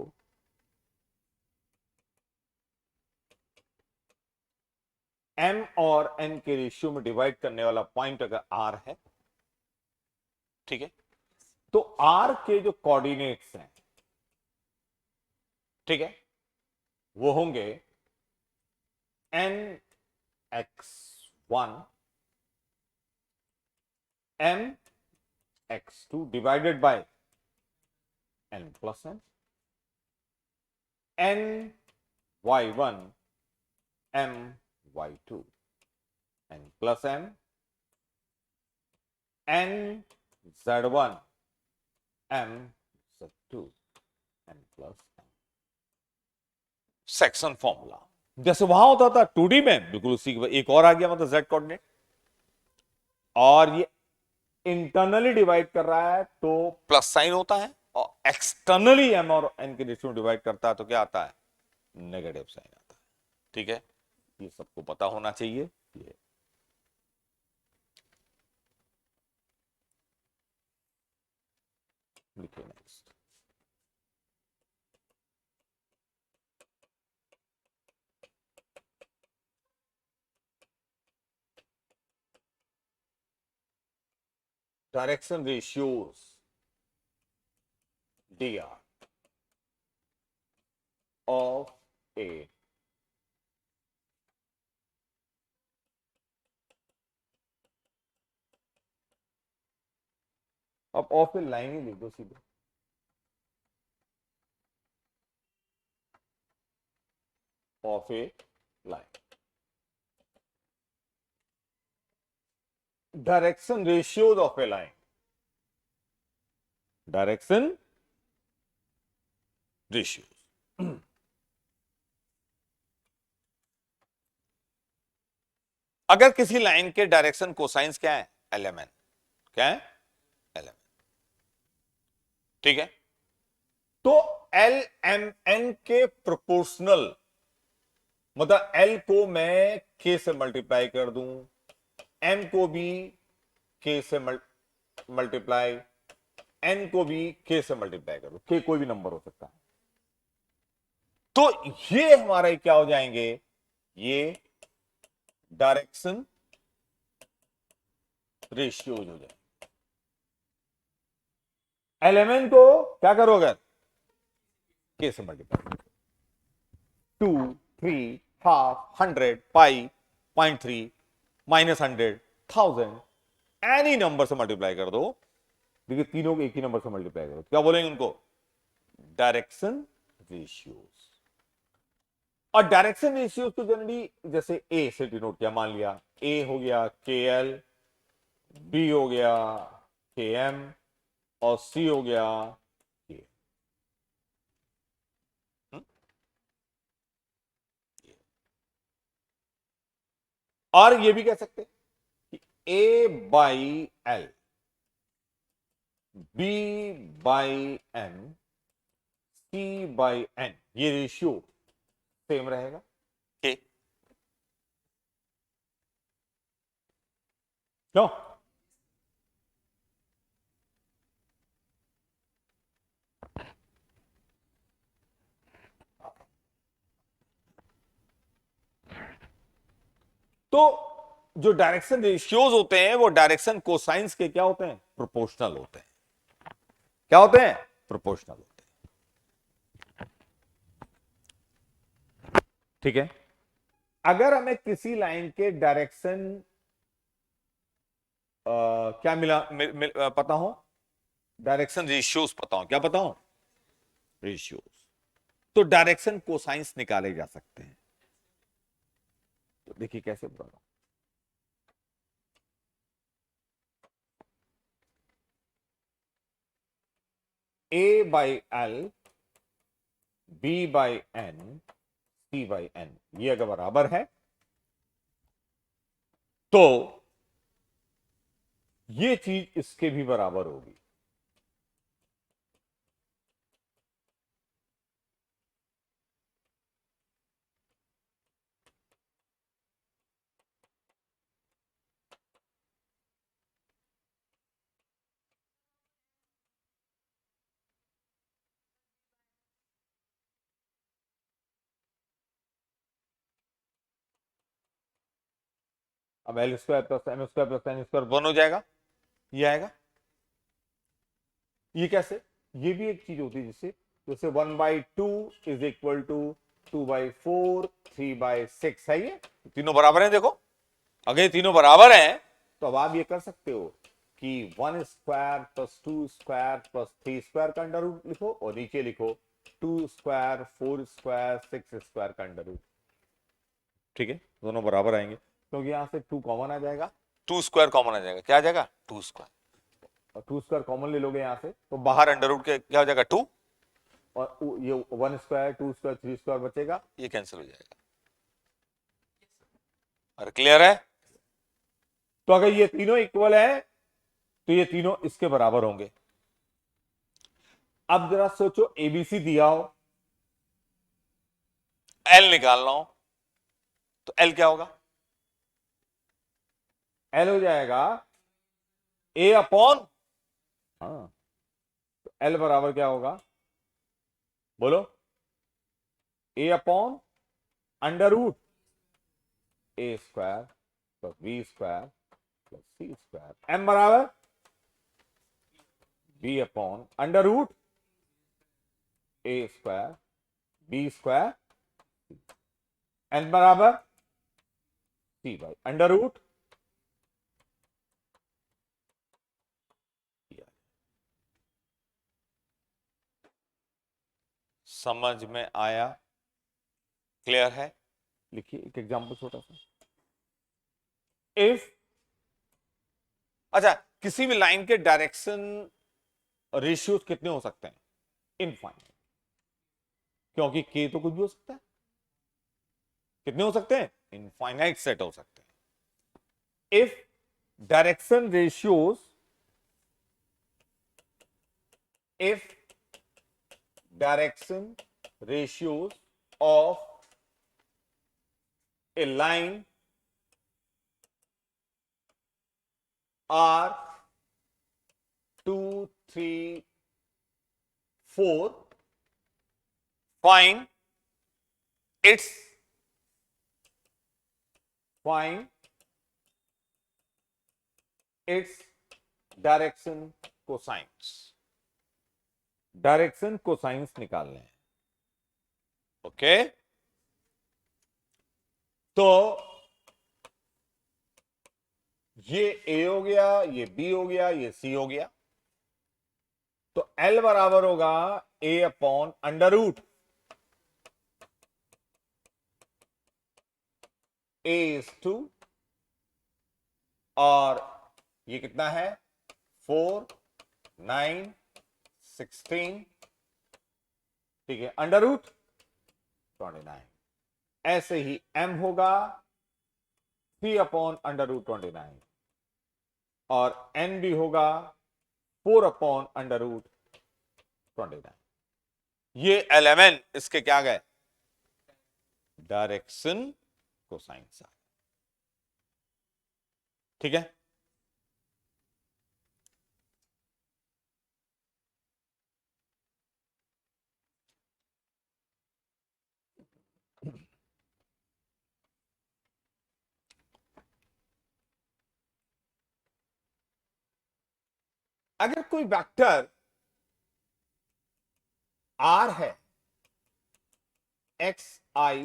m और n के रेशियो में डिवाइड करने वाला पॉइंट अगर r है, ठीक है, तो r के जो कोऑर्डिनेट्स हैं, ठीक है, वो होंगे n x1 m x2 divided by n plus n, n y1 m y2 n plus m n z1 m z2 n plus m। Section formula जैसे वहां होता था 2D में, बिल्कुल उसी एक और आ गया, मतलब z कोऑर्डिनेट, और ये इंटरनली डिवाइड कर रहा है तो प्लस साइन होता है, और एक्सटर्नली m और n के रेशियो डिवाइड करता है तो क्या आता है, नेगेटिव साइन आता है। ठीक है, ये सबको पता होना चाहिए। ये लिखिए next. Direction ratios dr of a अब ऑफ ए लाइन ही लिख दो सीधे, of A line. Direction ratios of A line, direction ratios. अगर किसी लाइन के डायरेक्शन कोसाइंस क्या है, LMN, क्या है, LMN, ठीक है, तो LMN के प्रोपोर्शनल, मतलब L को मैं K से मल्टीप्लाई कर दूं, M को भी K से मल्टीप्लाई, N को भी K से मल्टीप्लाई कर दूं, K कोई भी नंबर हो सकता है, तो ये हमारे क्या हो जाएंगे, ये डायरेक्शन रेशियोज हो जाए। एलिमेंट को क्या करोगे, K से मल्टीप्लाई, 2, 3, हाफ, 100, पाई, 0.3, -100, 1000, एनी नंबर से मल्टीप्लाई कर दो। देखिए तीनों को एक ही नंबर से मल्टीप्लाई करो, क्या बोलेंगे उनको, डायरेक्शन रेशियोज। और डायरेक्शन रेशियोज तो जनरली जैसे ए से डिनोट किया, मान लिया ए हो गया KL, बी हो गया KM, और सी हो गया K। और ये भी कह सकते कि A by L, B by M, C by N, ये रेशियो सेम रहेगा। K क्यों, तो जो डायरेक्शन रेशियोज होते हैं वो डायरेक्शन कोसाइंस के क्या होते हैं? प्रोपोर्शनल होते हैं। क्या होते हैं? प्रोपोर्शनल होते हैं। ठीक है। अगर हमें किसी लाइन के डायरेक्शन क्या पता हो, डायरेक्शन रेशियोज पता हो, क्या पता हो? रेशियोज। तो डायरेक्शन कोसाइंस निकाले जा सकते हैं। तो देखिए कैसे बताता हूं। A by L, B by N, C by N, ये अगर बराबर है तो ये चीज इसके भी बराबर होगी। अब l square plus M square plus N square one हो जाएगा, ये आएगा। ये कैसे? ये भी एक चीज होती है जिससे, जैसे 1/2 इज इक्वल टू 2/4, 3/6 है। ये तीनों बराबर हैं। देखो अगर ये तीनों बराबर हैं तो अब आप ये कर सकते हो कि 1 square plus 2 square plus 3 square का अंडर रूट लिखो और नीचे लिखो 2 स्क्वायर 4 स्क्वायर 6 स्क्वायर का अंडर रूट। ठीक है, दोनों बराबर आएंगे क्योंकि यहां से 2 कॉमन आ जाएगा, 2 स्क्वायर कॉमन आ जाएगा। क्या आ जाएगा? 2 स्क्वायर। और 2 स्क्वायर कॉमन ले लोगे यहां से तो बाहर अंडर रूट के क्या हो जाएगा? 2। और ये 1 स्क्वायर 2 स्क्वायर 3 स्क्वायर बचेगा, ये कैंसिल हो जाएगा। और क्लियर है? तो अगर ये तीनों इक्वल है तो ये तीनों इसके बराबर होंगे। अब जरा सोचो, एबीसी दिया हो, एल निकालना हो, तो एल क्या होगा? एल हो जाएगा ए अपॉन, हाँ, तो एल बराबर क्या होगा? बोलो। A upon under root A square plus B square plus C square, M बराबर B upon under root A square B square, N बराबर सी बाई अंडर रूट। समझ में आया? क्लियर है? लिखिए एक एग्जांपल छोटा सा। इफ, अच्छा, किसी भी लाइन के डायरेक्शन रेशियोज कितने हो सकते हैं? इनफाइनाइट, क्योंकि के तो कुछ भी हो सकता है। कितने हो सकते हैं? इनफाइनाइट सेट हो सकते हैं। If direction ratios, if direction ratios of a line are 2, 3, 4, find its direction cosines। Direction cosines निकालने हैं। ओके, तो ये ए हो गया, ये बी हो गया, ये सी हो गया। तो एल बराबर होगा A upon under root A is 2, और ये कितना है? 4, 9, 16, ठीक है, अंडर रूट 29। ऐसे ही m होगा 3 अपॉन अंडर रूट 29, और n भी होगा 4 अपॉन अंडर रूट 29। ये एलिमेंट इसके क्या गए? Direction cosines. ठीक है, अगर कोई वेक्टर आर है x i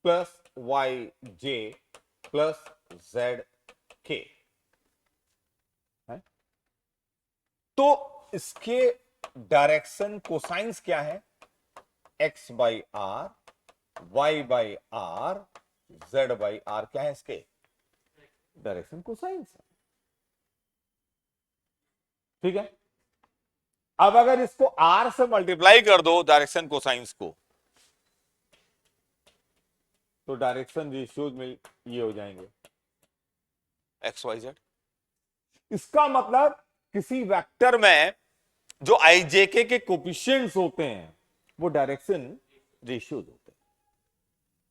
plus y j plus z k है, तो इसके डायरेक्शन कोसाइंस क्या है? X by R, y by R, z by R, क्या है इसके डायरेक्शन कोसाइंस है। ठीक है, अब अगर इसको आर से मल्टीप्लाई कर दो डायरेक्शन कोसाइंस को, तो डायरेक्शन रेशियोज में ये हो जाएंगे एक्स वाई जेड। इसका मतलब किसी वेक्टर में जो आईजेके के कोफिशिएंट्स होते हैं वो डायरेक्शन रेशियोज होते हैं,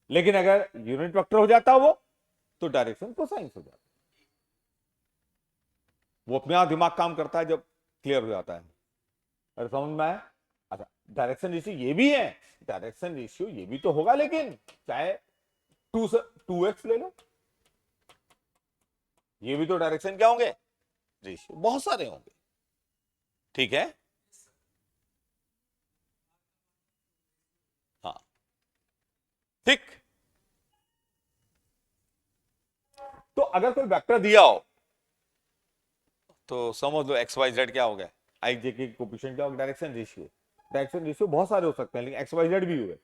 लेकिन अगर यूनिट वेक्टर हो जाता वो तो डायरेक्शन कोसाइंस हो जाता। वो अपने आप दिमाग काम करता है जब क्लियर हो जाता है। अरे समझ में आया? अच्छा, डायरेक्शन रेशियो ये भी है, डायरेक्शन रेशियो ये भी तो होगा, लेकिन चाहे 2x ले लो, ये भी तो डायरेक्शन क्या होंगे रेशियो, बहुत सारे होंगे। ठीक है, हाँ ठीक। तो अगर कोई वेक्टर दिया हो तो समझ लो एक्स वाई जेड क्या हो गया, आई जे के कोफिशिएंट क्या होगा डायरेक्शन रेशियो। डायरेक्शन रेशियो बहुत सारे हो सकते हैं, लेकिन एक्स वाई जेड भी हुए,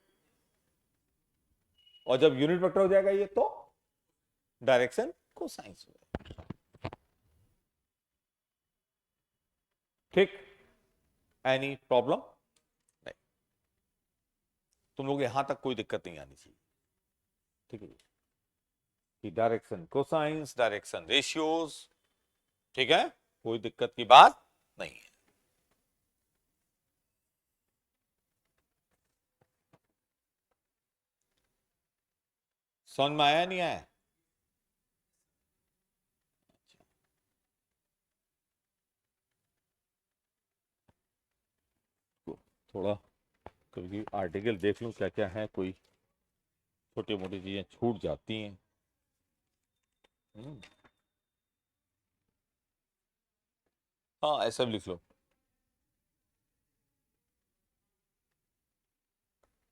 और जब यूनिट वेक्टर हो जाएगा ये तो डायरेक्शन कोसाइंस हुआ। ठीक, एनी प्रॉब्लम नहीं, तुम लोग यहां तक कोई दिक्कत नहीं आनी चाहिए। ठीक है, कि डायरेक्शन कोसाइंस, डायरेक्शन रेशियोज, ठीक है, कोई दिक्कत की बात नहीं है। समझ में आया नहीं आया? थोड़ा कभी आर्टिकल देख लूं क्या क्या है, कोई छोटी मोटी चीजें छूट जाती हैं। हाँ ऐसा भी लिख लो।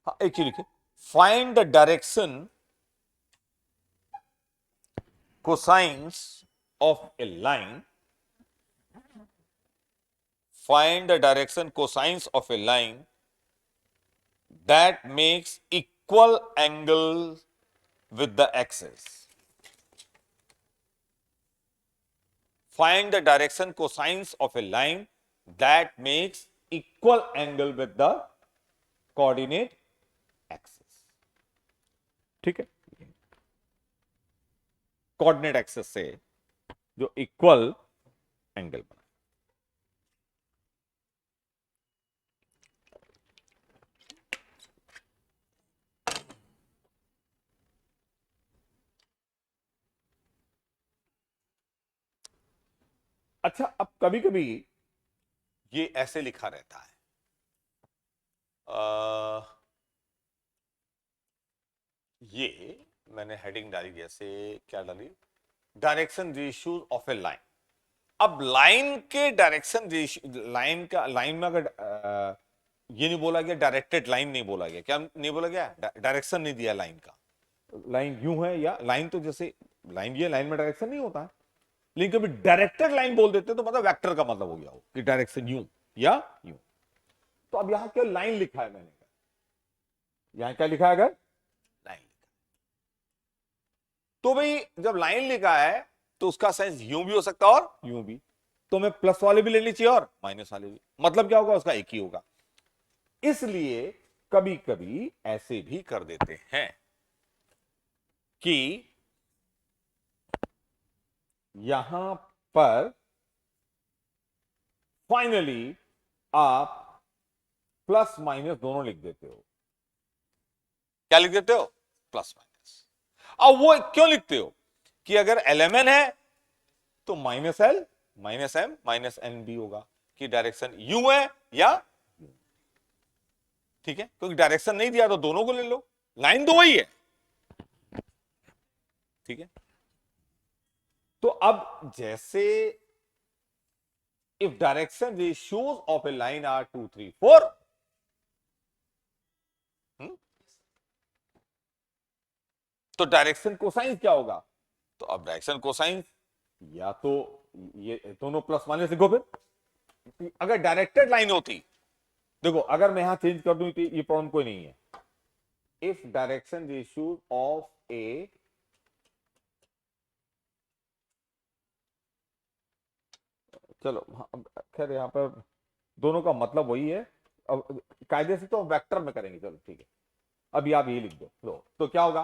हाँ एक ही लिखे, find the direction cosines of a line, find the direction cosines of a line that makes equal angle with the axis. Find the direction cosines of a line that makes equal angle with the coordinate axis. ठीक है, coordinate axis से जो equal angle बना। अच्छा, अब कभी कभी ये ऐसे लिखा रहता है, ये मैंने हेडिंग डाली, जैसे क्या डाली, direction ratio of A line. अब लाइन के डायरेक्शन रेशियो, लाइन का, लाइन में अगर ये नहीं बोला गया डायरेक्टेड लाइन, नहीं बोला गया, क्या नहीं बोला गया, डायरेक्शन नहीं दिया लाइन का, लाइन यूं है, या लाइन तो जैसे लाइन, ये लाइन में डायरेक्शन नहीं होता है, लेकिन कभी डायरेक्टेड लाइन बोल देते तो मतलब वेक्टर का मतलब हो गया हो कि डायरेक्शन यूं या यूं। तो अब यहां क्या लाइन लिखा है मैंने, यहां क्या लिखा है, अगर लाइन लिखा, तो भाई जब लाइन लिखा है तो उसका साइंस यूं भी हो सकता है और यूं भी, तो मैं प्लस वाले भी लेनी चाहिए और माइनस वाले भी, मतलब क्या होगा, उसका एक ही होगा। इसलिए कभी कभी ऐसे भी कर देते हैं कि यहां पर फाइनली आप प्लस माइनस दोनों लिख देते हो। क्या लिख देते हो, प्लस माइनस। अब वो क्यों लिखते हो कि अगर एलएमएन है तो minus l minus m minus n भी होगा, कि डायरेक्शन यू है या, ठीक है, क्योंकि डायरेक्शन नहीं दिया तो दोनों को ले लो, लाइन दो ही है। ठीक है, तो अब जैसे if direction ratios of a line are 2, 3, 4, तो डायरेक्शन कोसाइन क्या होगा? तो अब डायरेक्शन कोसाइन या तो ये दोनों प्लस माइनस लिखो। फिर अगर डायरेक्टेड लाइन होती, देखो अगर मैं यहां चेंज कर दूं तो ये प्रॉब्लम कोई नहीं है। इफ डायरेक्शन रेशियो ऑफ ए चलो खैर यहां पर दोनों का मतलब वही है। अब कायदे से तो वेक्टर में करेंगे, चलो ठीक है। अभी आप ये लिख दो लो, तो क्या होगा?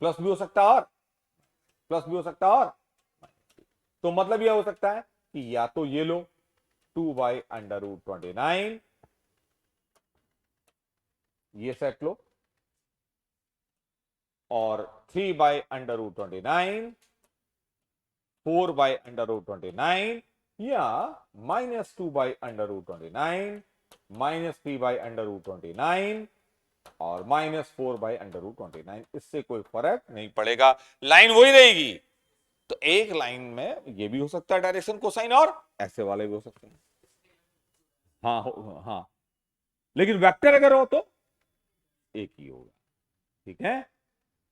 प्लस भी हो सकता है और प्लस भी हो सकता है और तो मतलब यह हो सकता है कि या तो ये लो 2/√29 ये सेट लो और 3/√29 4/√29 या -2/√29 -3/√29 और -4/√29। इससे कोई फर्क नहीं पड़ेगा, लाइन वही रहेगी। तो एक लाइन में ये भी हो सकता है डायरेक्शन कोसाइन और ऐसे वाले भी हो सकते हैं। हाँ, लेकिन वेक्टर अगर हो तो एक ही होगा। ठीक है,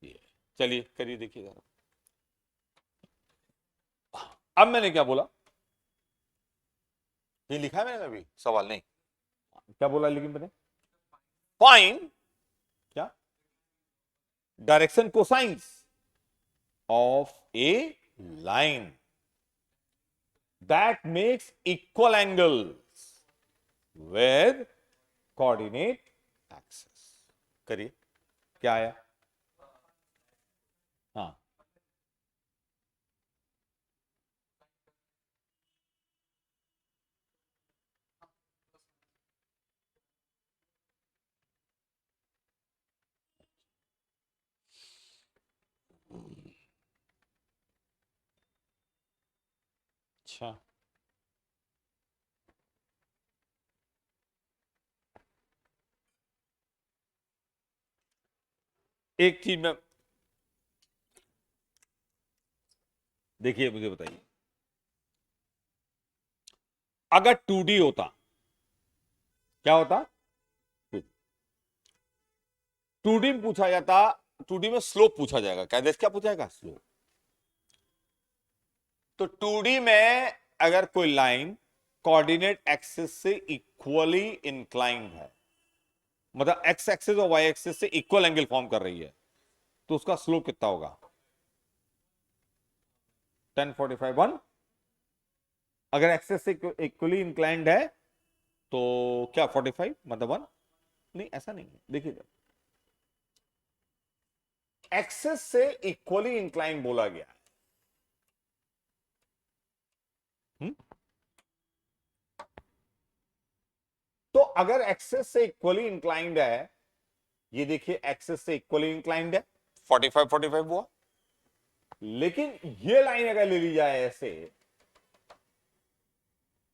ये चलिए करिए, देखिए जरा। अब मैंने क्या बोला? ये लिखा है मैंने अभी, सवाल नहीं क्या बोला, लेकिन मैंने फाइंड क्या direction cosines of A line that makes equal angles with coordinate axis। करिए, क्या आया? हाँ, अच्छा एक चीज में देखिए, मुझे बताइए, अगर 2D होता क्या होता? 2D में पूछा जाता, 2D में स्लोप पूछा जाएगा, क्या क्या पूछा जाएगा? स्लोप। तो 2D में अगर कोई लाइन कोऑर्डिनेट एक्सिस से इक्वली इंक्लाइंड है, मतलब एक्स एक्सिस और वाई एक्सिस से इक्वल एंगल फॉर्म कर रही है, तो उसका स्लोप कितना होगा? 1045 1। अगर एक्सिस से इक्वली इंक्लाइंड है तो क्या 45 मतलब 1? नहीं, ऐसा नहीं है। देखिए, एक्सिस से इक्वली इंक्लाइंड बोला गया है। तो अगर एक्सिस से इक्वली इंक्लाइंड है, ये देखिए एक्सिस से इक्वली इंक्लाइंड है, 45 45 हुआ। लेकिन ये लाइन अगर ले ली जाए ऐसे,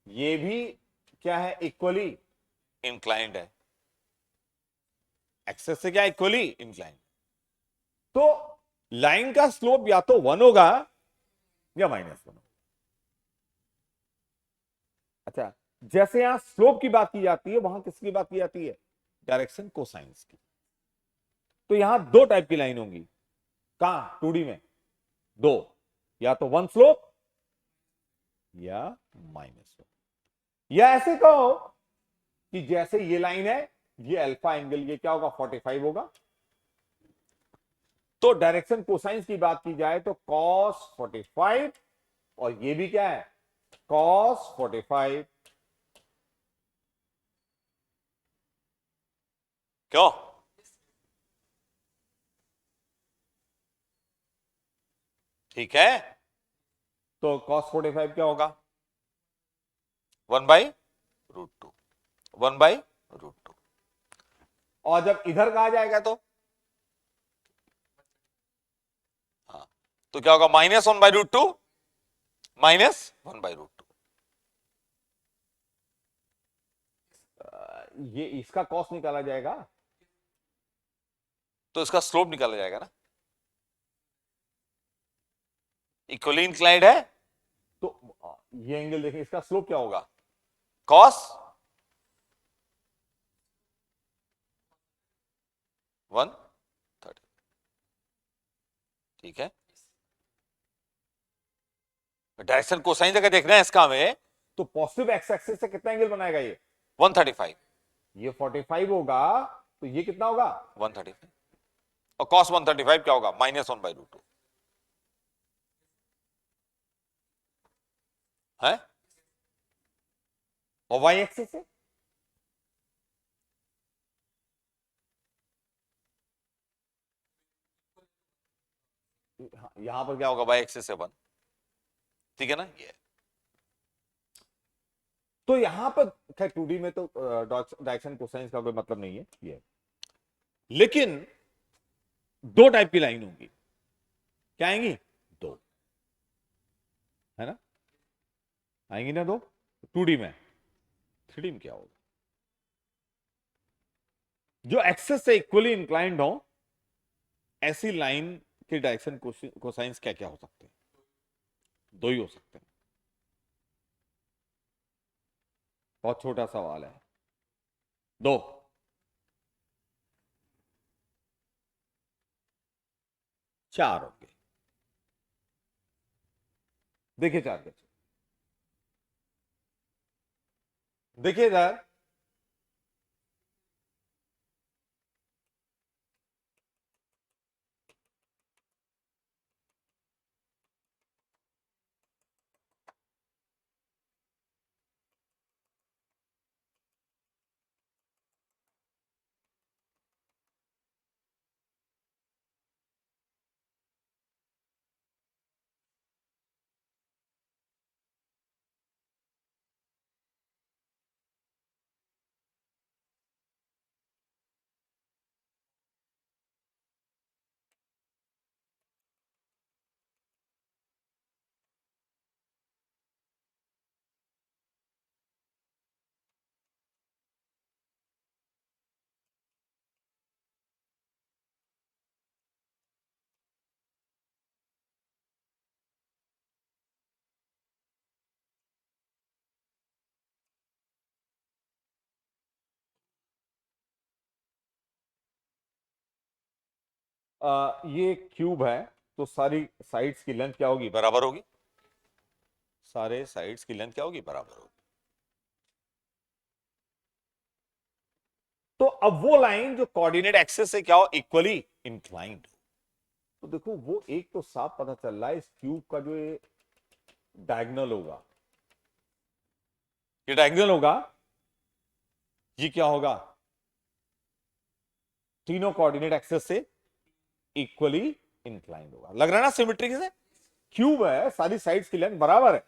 ये भी क्या है? इक्वली इंक्लाइंड है, एक्सिस से क्या इक्वली इंक्लाइंड। तो लाइन का स्लोप या तो 1 होगा या -1। अच्छा, जैसे यहां स्लोप की बात की जाती है, वहां किसकी बात की जाती है? डायरेक्शन कोसाइंस की। तो यहां दो टाइप की लाइन होंगी, कहां? 2D में दो, या तो 1 स्लोप या -1। या ऐसे कहो कि जैसे ये लाइन है, ये अल्फा एंगल, ये क्या होगा? 45 होगा। तो डायरेक्शन कोसाइंस की बात की जाए तो cos 45, और ये भी क्या है? cos 45। क्यों? ठीक है, तो cos 45 क्या होगा? 1/√2, 1/√2। और जब इधर कहा जाएगा तो हाँ, तो क्या होगा? -1/√2 -1/√2। ये इसका कॉस निकाला जाएगा, तो इसका स्लोप निकाला जाएगा ना। इक्वली इंक्लाइंड है तो ये एंगल देखिए, इसका स्लोप क्या होगा, कॉस 130। ठीक है, डायरेक्शन कोसाइन अगर देखना है इसका हमें, तो पॉजिटिव एक्स एक्सिस से कितना एंगल बनाएगा ये 135। ये 45 होगा, तो ये कितना होगा 135। और cos 135 क्या होगा -1/√2 है। और y एक्सिस से यहां पर क्या होगा y एक्सिस से 1। ठीक है ना, ये तो यहां पर खैर 2D में तो डायरेक्शन कोसाइन का कोई मतलब नहीं है ये, लेकिन दो टाइप की लाइन होंगी, क्या आएंगी, दो, है ना, आएंगी ना दो 2D में। 3D में क्या होगा, जो एक्सेस से इक्वली इंक्लाइंड हो, ऐसी लाइन के डायरेक्शन कोसाइंस क्या क्या हो सकते हैं, दो ही हो सकते हैं। बहुत छोटा सवाल है, दो, चार होंगे। देखिए चार कैसे, देखिए इधर ये क्यूब है, तो सारी साइड्स की लेंथ क्या होगी, बराबर होगी। सारे साइड्स की लेंथ क्या होगी, बराबर होगी। तो अब वो लाइन जो कोऑर्डिनेट एक्सिस से क्या हो, इक्वली इंक्लाइंड, तो देखो वो एक तो साफ पता चल रहा है, इस क्यूब का जो ये डायगोनल होगा, ये डायगोनल होगा, ये क्या होगा, तीनों कोऑर्डिनेट एक्सिस से इक्वली इंक्लाइंड होगा। लग रहा है ना सिमेट्रिक से, क्यूब है, सारी साइड्स की लेंथ बराबर है।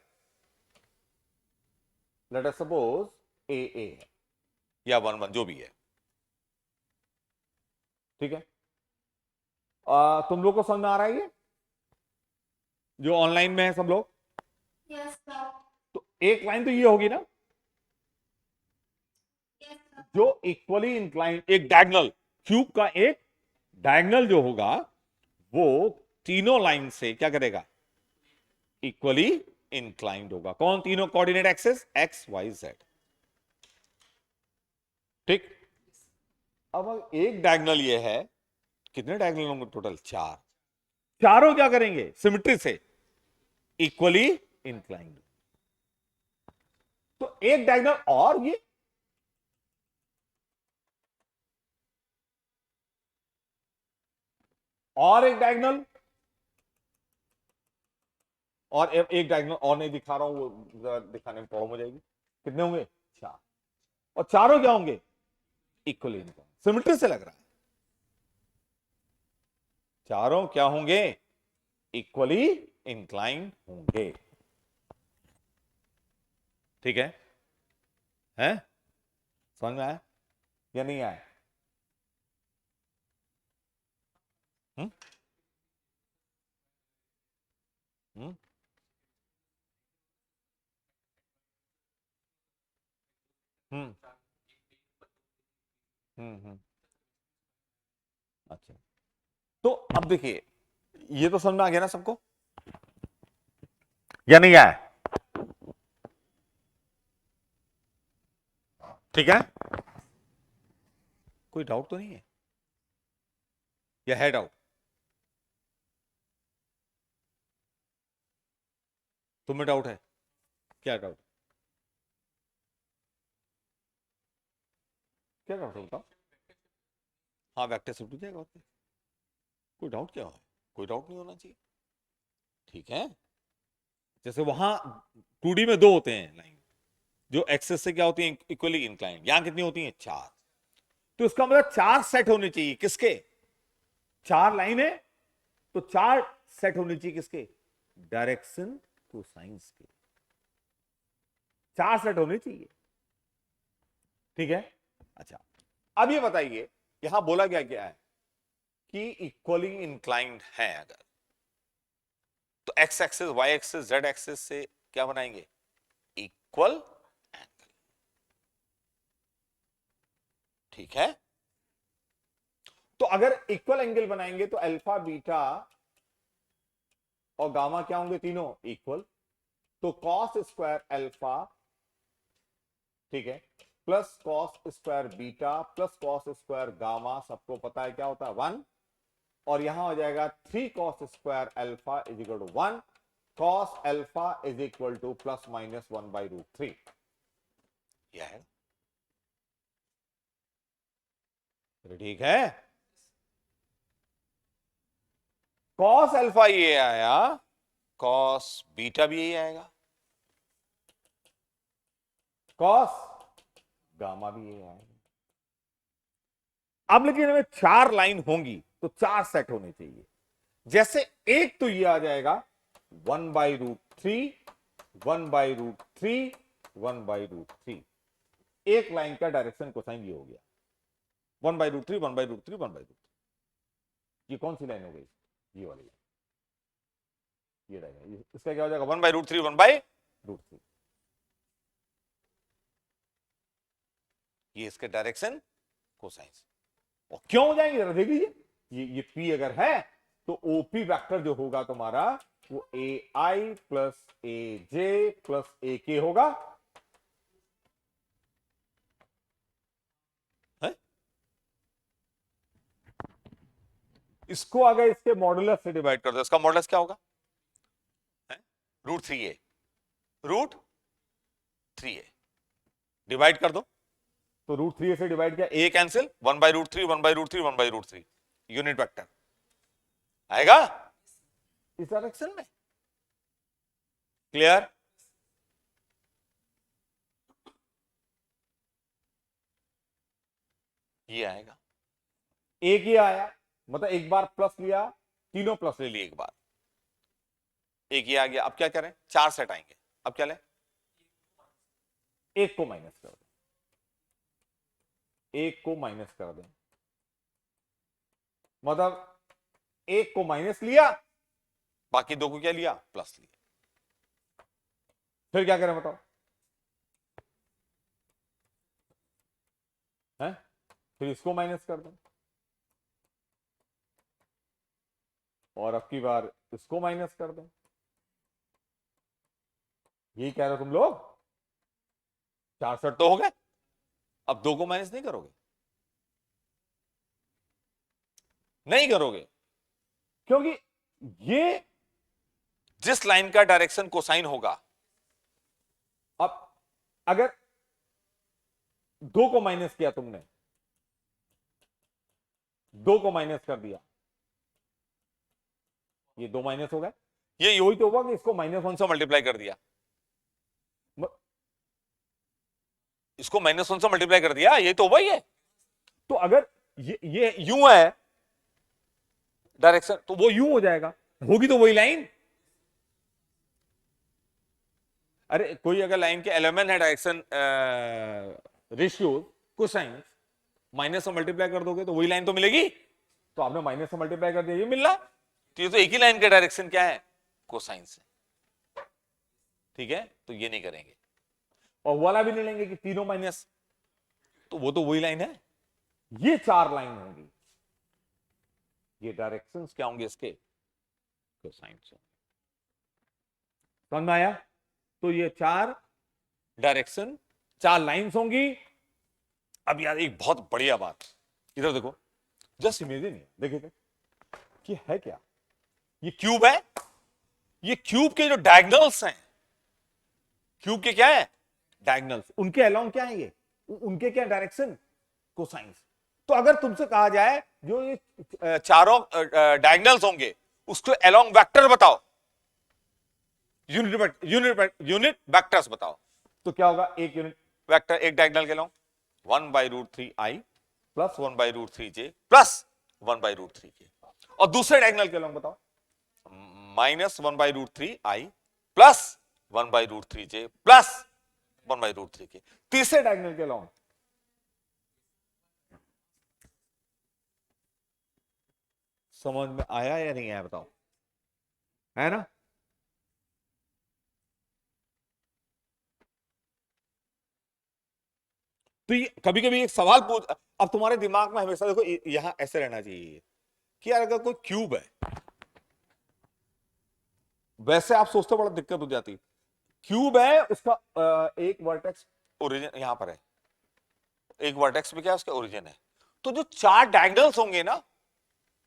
लेट अस सपोज ए है या 1 1 जो भी है, ठीक है। तुम लोग को समझ में आ रहा है ये, जो ऑनलाइन में है सब लोग, यस सर। तो एक लाइन तो ये होगी ना, यस सर। जो इक्वली इंक्लाइंड, एक डायगोनल, क्यूब का एक डायगोनल जो होगा, वो तीनों लाइन से क्या करेगा, इक्वली इंक्लाइंड होगा। कौन, तीनों coordinate axis x y z, ठीक। अब एक डायगोनल ये है, कितने डायगोनल होंगे टोटल, चार, चारों क्या करेंगे, सिमेट्री से इक्वली इंक्लाइंड। तो एक डायगोनल और ये, और एक डायगोनल, और एक डायगोनल और नहीं दिखा रहा हूं, वो दिखाने में प्रॉब्लम हो जाएगी। कितने होंगे, चार, और चारों क्या होंगे, इक्वली इंक्लाइंड, सिमेट्री से लग रहा है, चारों क्या होंगे, इक्वली इंक्लाइंड होंगे। ठीक है, हैं, समझ में आया या नहीं आया, हम्म हम्म हम्म हम्म। अच्छा, तो अब देखिए, ये तो समझ में आ गया ना सबको या नहीं आया, ठीक है, कोई डाउट तो नहीं है या है डाउट? तुम्हें डाउट है? क्या डाउट? क्या डाउट है बताओ? हाँ, वेक्टर शिफ्ट हो जाएगा और क्या? कोई डाउट क्या है? कोई डाउट नहीं होना चाहिए। ठीक है, जैसे वहां 2D में दो होते हैं लाइन, जो एक्सेस से क्या होती है, इक्वली इंक्लाइंड। यहां कितनी होती है? चार। तो इसका मतलब चार सेट होने चाहिए किसके? चार लाइन है तो चार सेट होने चाहिए किसके? डायरेक्शन कोसाइंस के। चार सेट होने चाहिए। ठीक है, अच्छा अब ये बताइए, यहां बोला गया क्या है कि इक्वली इंक्लाइंड है अगर, तो x axis, y axis, z axis से क्या बनाएंगे? Equal angle. ठीक है, तो अगर इक्वल एंगल बनाएंगे तो अल्फा, बीटा और गामा क्या होंगे? तीनों इक्वल। तो कॉस स्क्वायर अल्फा, ठीक है, plus cos square beta plus cos square gamma, सबको पता है क्या होता है? 1। और यहां हो जाएगा 3 cos square alpha is equal to 1, cos alpha is equal to plus minus 1/√3। यह है, ठीक है। कॉस अल्फा ये आया, कॉस बीटा भी यही आएगा, कॉस गामा भी यही आएगा। अब लेकिन हमें चार लाइन होंगी तो चार सेट होने चाहिए। जैसे एक तो ये आ जाएगा 1/√3, 1/√3, 1/√3। एक लाइन का डायरेक्शन कोसाइन ये हो गया 1/√3, 1/√3, 1/√3। ये कौन सी लाइन हो गई? ये वाली लाइन। ये रहेगा, इसका क्या हो जाएगा? 1/√3, 1/√3। ये इसके डायरेक्शन कोसाइंस। और क्यों हो जाएंगे जरा देख लीजिए, ये P अगर है तो OP वेक्टर जो होगा तुम्हारा वो AI plus AJ plus AK होगा। है? इसको अगर इसके मॉडुलस से डिवाइड कर दो, इसका मॉडुलस क्या होगा? √3a, √3a डिवाइड कर दो तो √3a से डिवाइड किया, a कैंसिल, 1/√3, 1/√3, 1/√3, यूनिट वेक्टर आएगा इस डायरेक्शन में। क्लियर? ये आएगा, एक ही आया, मतलब एक बार प्लस लिया, तीनों प्लस ले लिए एक बार, एक ही आ गया। अब क्या करें? चार सेट आएंगे। अब क्या लें? एक को माइनस कर दें, एक को माइनस कर दें, मतलब एक को माइनस लिया, बाकी दो को क्या लिया? प्लस लिया। फिर क्या करें बताओ? है? फिर इसको माइनस कर दें, और अब की बार इसको माइनस कर दें। यही कह रहे हो तुम लोग? चार सेट तो हो गए, अब दो को माइनस नहीं करोगे? नहीं करोगे, क्योंकि ये जिस लाइन का डायरेक्शन कोसाइन होगा, अब अगर दो को माइनस किया तुमने, दो को माइनस कर दिया, ये दो माइनस हो गए। ये यही तो होगा कि इसको -1 से मल्टीप्लाई कर दिया, इसको -1 से मल्टीप्लाई कर दिया, ये तो वही है। तो अगर ये यूं है डायरेक्शन, तो वो यूं हो जाएगा, होगी तो वही लाइन। अरे कोई अगर लाइन के एलिमेंट है डायरेक्शन रेशियो कोसाइन, माइनस से मल्टीप्लाई कर दोगे तो वही लाइन तो मिलेगी। तो आपने माइनस से मल्टीप्लाई कर दिया, ये मिल रहा, तो ये तो एक ही लाइन का डायरेक्शन क्या है? कोसाइन से। ठीक है, तो ये नहीं करेंगे, और वाला भी नहीं लेंगे कि तीनों माइनस, तो वो तो वही लाइन है। ये चार लाइन होंगी, ये डायरेक्शंस क्या होंगे इसके? कोसाइन से। समझ में आया? तो ये चार डायरेक्शन, चार लाइंस होंगी, अब यार एक बहुत बढ़िया बात, इधर देखो, जस्ट इमेजिन, देखिए कि है क्या, ये क्यूब है, ये क्यूब के जो डायगोनल्स हैं, क्यूब के क्या है डायगोनल्स, उनके अलोंग क्या है, ये उनके क्या डायरेक्शन, कोसाइंस। तो अगर तुमसे कहा जाए जो ये चारों डायगोनल्स होंगे उसको अलोंग वेक्टर बताओ, यूनिट वेक्टर्स बताओ, तो क्या होगा, एक यूनिट वेक्टर एक डायगोनल के along 1/√3i plus 1/√3j plus 1/√3k, और दूसरे डायगोनल के अलोंग बताओ -1/√3i plus 1/√3j plus 1/√3k, तीसरे डायगोनल के अलोंग समझ में आया या नहीं आया बताओ, है ना। तो ये कभी कभी एक सवाल पूछ, अब तुम्हारे दिमाग में हमेशा देखो यहां ऐसे रहना चाहिए कि यार अगर कोई क्यूब है, वैसे आप सोचते बड़ा दिक्कत हो जाती, क्यूब है उसका एक वर्टेक्स ओरिजिन यहां पर है, एक वर्टेक्स में क्या है उसका ओरिजिन है, तो जो चार डायगोनल्स होंगे ना,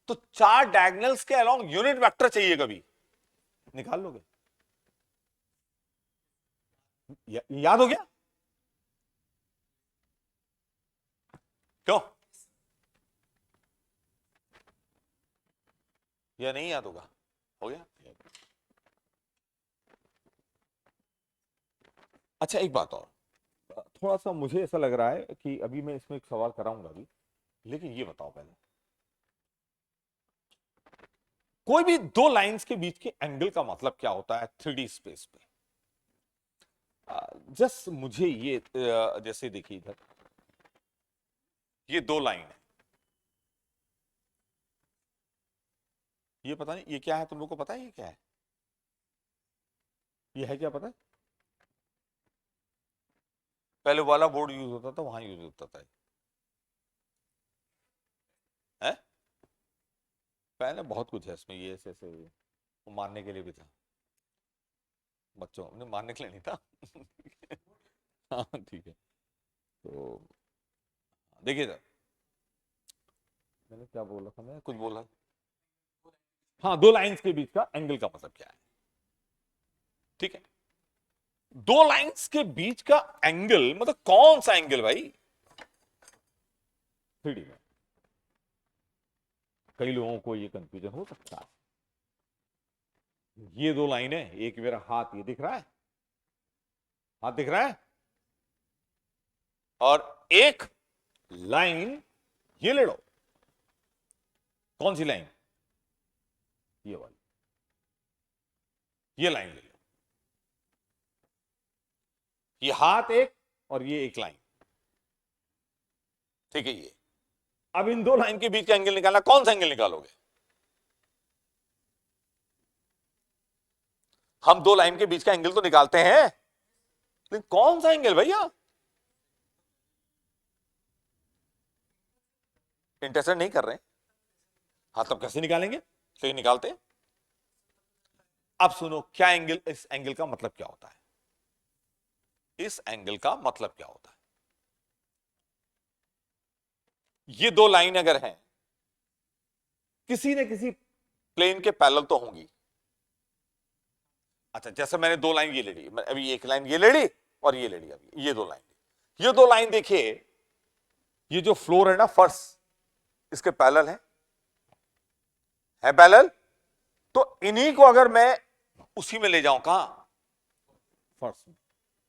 तो चार डायगोनल्स के अलोंग यूनिट वेक्टर चाहिए, कभी निकाल लोगे, याद हो गया क्यों, या नहीं याद होगा, हो गया। अच्छा एक बात और, थोड़ा सा मुझे ऐसा लग रहा है कि अभी मैं इसमें एक सवाल कराऊंगा अभी, लेकिन ये बताओ पहले, कोई भी दो लाइंस के बीच के एंगल का मतलब क्या होता है 3D स्पेस पे, जस्ट मुझे ये जैसे देखिए इधर ये दो लाइन है, ये पता नहीं ये क्या है, तुम लोग को पता है ये क्या है, ये है क्या पता है, पहले वाला बोर्ड यूज होता था वहां यूज होता था, है? पहले बहुत कुछ है इसमें, ये ऐसे ऐसे मारने के लिए भी था, बच्चों ने मारने के लिए नहीं था हाँ ठीक है, तो देखिए सर, मैंने क्या बोला था, मैं कुछ बोला, हाँ दो लाइंस के बीच का एंगल का मतलब क्या है, ठीक है, दो लाइंस के बीच का एंगल मतलब कौन सा एंगल भाई 3D में, कई लोगों को ये कंफ्यूजन हो सकता है, ये दो लाइन है, एक मेरा हाथ ये दिख रहा है, हाथ दिख रहा है, और एक लाइन ये ले लो, कौन सी लाइन, ये वाली, ये लाइन ले लो, ये हाथ एक और ये एक लाइन, ठीक है, ये अब इन दो लाइन के बीच का एंगल निकालना, कौन सा एंगल निकालोगे, हम दो लाइन के बीच का एंगल तो निकालते हैं, लेकिन कौन सा एंगल भैया, इंटरसेक्ट नहीं कर रहे हैं, हाँ तब कैसे निकालेंगे, तो ये निकालते हैं। अब सुनो क्या एंगल, इस एंगल का मतलब क्या होता है, इस एंगल का मतलब क्या होता है, ये दो लाइन अगर हैं किसी न किसी प्लेन के पैरेलल तो होंगी, अच्छा जैसे मैंने दो लाइन ये ले ली, अभी एक लाइन ये ले ली और ये ले ली, अभी ये दो लाइन, ये दो लाइन देखिए, ये जो फ्लोर है ना फर्श, इसके पैरेलल है पैरेलल, तो इन्हीं को अगर मैं उसी में ले जाऊं, कहां फर्श में,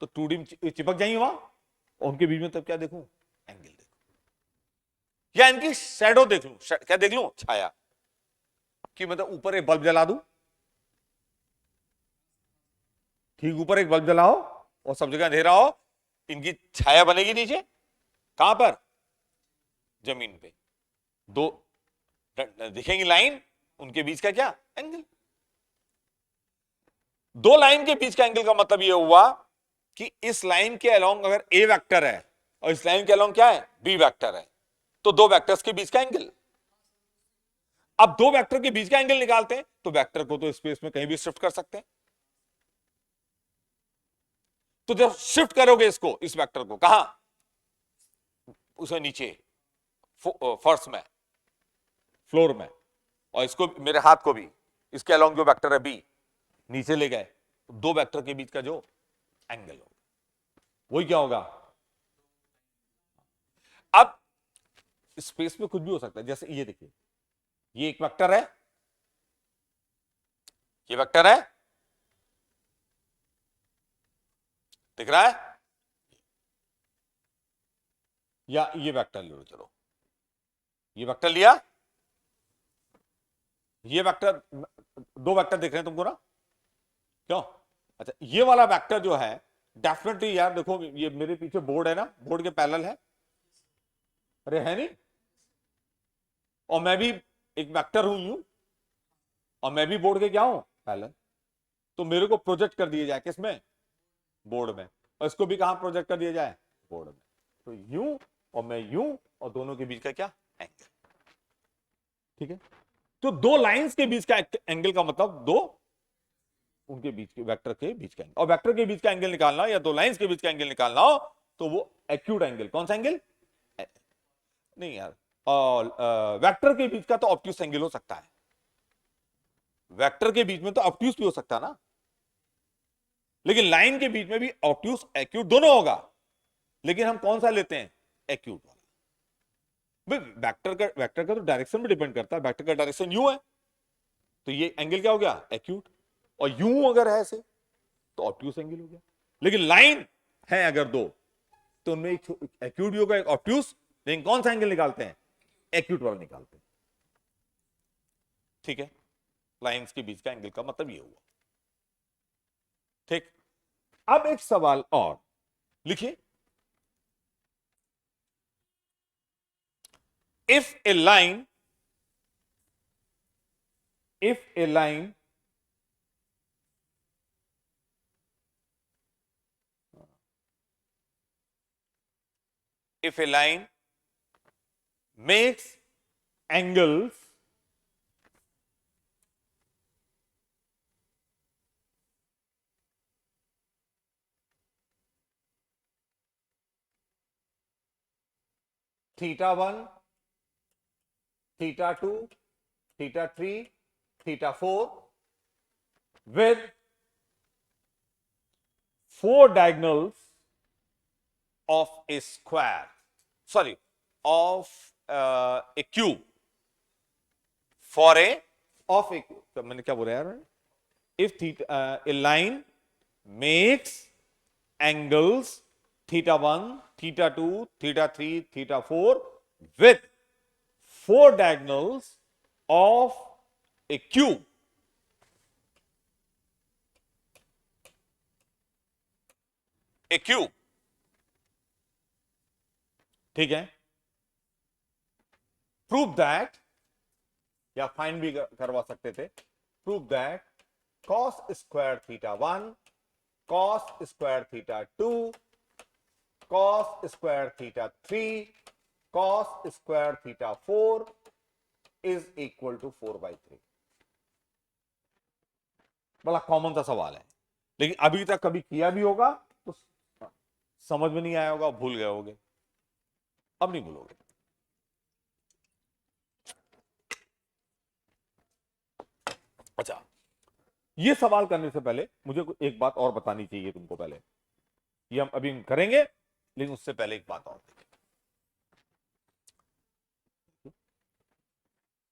तो 2D में चिपक जाएंगे वहां, और उनके बीच में तब क्या देखूं, एंगल देखूं, या इनकी शैडो देख लूं, क्या देख लूं, छाया, कि मतलब ऊपर एक बल्ब जला दूं, ठीक ऊपर एक बल्ब जलाओ और सब जगह अंधेरा हो, इनकी छाया बनेगी नीचे, कहां पर, जमीन पे, दो दिखेंगी लाइन, उनके बीच का क्या एंगल, दो लाइन के बीच का एंगल का मतलब यह हुआ कि इस लाइन के अलोंग अगर ए वेक्टर है और इस लाइन के अलोंग क्या है बी वेक्टर है, तो दो वेक्टर्स के बीच का एंगल, अब दो वेक्टर के बीच का एंगल निकालते हैं तो वेक्टर को तो स्पेस में कहीं भी शिफ्ट कर सकते हैं, तो जब शिफ्ट करोगे इसको, इस वेक्टर को कहां उसे नीचे फर्श में, फ्लोर में, और इसको मेरे हाथ को भी इसके अलोंग जो वेक्टर है बी नीचे ले गए, दो वेक्टर के बीच का जो एंगल होगा वही क्या होगा। अब स्पेस में कुछ भी हो सकता है, जैसे ये देखिए, ये एक वेक्टर है, ये वेक्टर है, दिख रहा है, या ये वेक्टर ले लो, चलो ये वेक्टर लिया, ये वेक्टर, दो वेक्टर दिख रहे हैं तुमको ना, क्यों? अच्छा, ये वाला वेक्टर जो है डेफिनेटली यार देखो, ये मेरे पीछे बोर्ड है ना, बोर्ड के पैरेलल है, अरे है नहीं, और मैं भी एक वेक्टर हूं यूं, और मैं भी बोर्ड के क्या हूं, पैरेलल, तो मेरे को प्रोजेक्ट कर दिया जाए किसमें, बोर्ड में, और इसको भी कहां प्रोजेक्ट कर दिया जाए, बोर्ड में, तो यूं और मैं यूं, और दोनों के बीच का क्या, एंगल, ठीक है। तो दो लाइंस के बीच का एंगल का मतलब दो उनके बीच के वेक्टर के बीच का एंगल, और वेक्टर के बीच का एंगल निकालना या दो लाइंस के बीच का एंगल निकालना हो तो वो एक्यूट एंगल, कौन सा एंगल, नहीं यार, और वेक्टर के बीच का तो ऑब्ट्यूस एंगल हो सकता है, वेक्टर के बीच में तो ऑब्ट्यूस भी हो सकता है ना, लेकिन लाइन के बीच में भी ऑब्ट्यूस एक्यूट दोनों होगा, लेकिन हम कौन सा लेते हैं, एक्यूट वाला। वेक्टर का तो डायरेक्शन भी डिपेंड करता है, वेक्टर का डायरेक्शन यू है, तो ये एंगल क्या हो गया, एक्यूट, और यूं अगर है ऐसे तो ऑब्ट्यूस एंगल हो गया, लेकिन लाइन है अगर दो तो उनमें एक एक्यूट भी होगा, एक ऑब्ट्यूस, लेकिन कौन सा एंगल निकालते हैं, एक्यूट वाला निकालते हैं, ठीक है। लाइंस के बीच का एंगल का मतलब ये हुआ, ठीक। अब एक सवाल और लिखिए, if a line if a line if a line makes angles theta 1, theta 2, theta 3, theta 4 with four diagonals of a square, sorry, of a cube for a of a cube, तो मैंने क्या बोला यार, if theta, a line makes angles theta 1, theta 2, theta 3, theta 4 with four diagonals of a cube, a cube, ठीक है, prove that, या find भी करवा सकते थे, prove that cos square theta 1, cos square theta 2, cos square theta 3, cos square theta 4 is equal to 4/3। बड़ा common सा सवाल है, लेकिन अभी तक कभी किया भी होगा तो समझ में नहीं आया होगा, भूल गए होगे, अब नहीं भूलोगे। अच्छा, ये सवाल करने से पहले मुझे एक बात और बतानी चाहिए तुमको, पहले ये हम अभी करेंगे, लेकिन उससे पहले एक बात और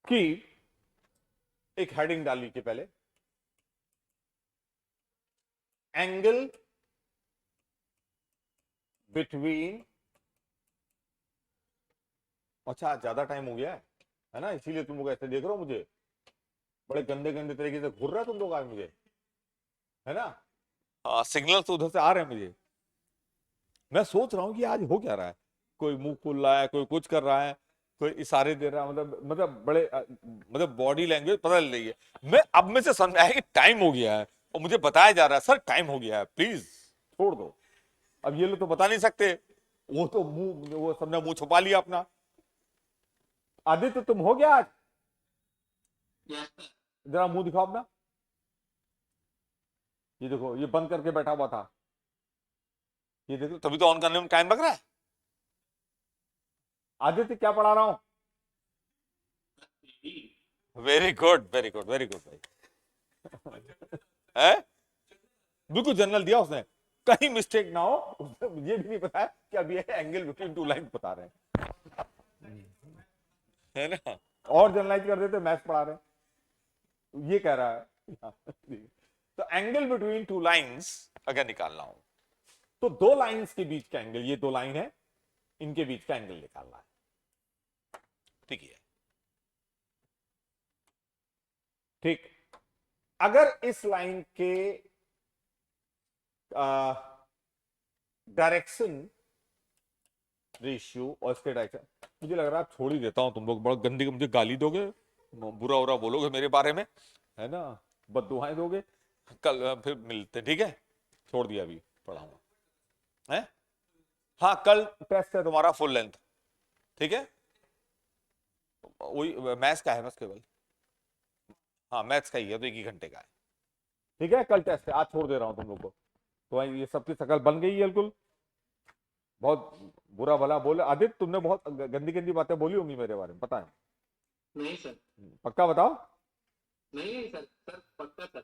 कि एक हेडिंग डाल लीजिए पहले, एंगल बिटवीन, अच्छा ज्यादा टाइम हो गया है ना, इसीलिए तुम लोग ऐसे देख रहे हो मुझे, बड़े गंदे गंदे तरीके से घूर रहे हो तुम लोग आज मुझे, है ना, सिग्नल तो उधर से आ रहे हैं मुझे, मैं सोच रहा हूं कि आज हो क्या रहा है, कोई मुंह खुल रहा है, कोई कुछ कर रहा है, कोई इशारे दे रहा है, मतलब बड़े मतलब बॉडी लैंग्वेज बदल रही है। मैं अब में से समझ आया कि टाइम हो गया है, और मुझे बताया जा रहा है सर टाइम हो गया है, प्लीज छोड़ दो। अब ये लोग तो बता नहीं सकते, वो तो मुंह, वो सबने मुंह छुपा लिया अपना। आदित्य तुम हो गया आज, जरा मुंह दिखाओ अपना, ये देखो ये बंद करके बैठा हुआ था, ये देखो, तभी तो ऑन करने में टाइम लग रहा है। आदित्य क्या पढ़ा रहा हूं? Very good very good very good भाई। है बिल्कुल जनरल दिया उसने, कहीं मिस्टेक ना हो। उसने ये भी नहीं बताया कि अब ये एंगल बिटवीन टू लाइन बता रहे हैं, है ना। और जनरलाइज कर देते मैथ्स पढ़ा रहे हैं, ये कह रहा है। तो एंगल बिटवीन टू लाइंस अगर निकालना हो तो दो लाइंस के बीच का एंगल, ये दो लाइन है, इनके बीच का एंगल निकालना है। ठीक है, ठीक। अगर इस लाइन के डायरेक्शन रेशियो और इसके डायरेक्शन, मुझे लग रहा है छोड़ ही देता हूं, तुम लोग बड़ा गंदी मुझे गाली दोगे, बुरा बुरा बोलोगे मेरे बारे में, है ना, बददुआएं दोगे। कल फिर मिलते, ठीक है, छोड़ दिया, अभी पढ़ाऊंगा है। हाँ कल टेस्ट है तुम्हारा फुल लेंथ, ठीक है, वही मैथ्स का है बस केवल, हाँ मैथ्स का ही है, तो 1 ही घंटे का है, ठीक है, कल टेस्ट है, आज छोड़ दे रहा हूं तुम लोग को। तो ये सबकी शकल बन गई है बिल्कुल, बहुत बुरा भला बोले। आदित्य तुमने बहुत गंदी गंदी बातें बोली होंगी मेरे बारे में, पता है? नहीं सर, पक्का बताओ। नहीं सर, सर पक्का सर।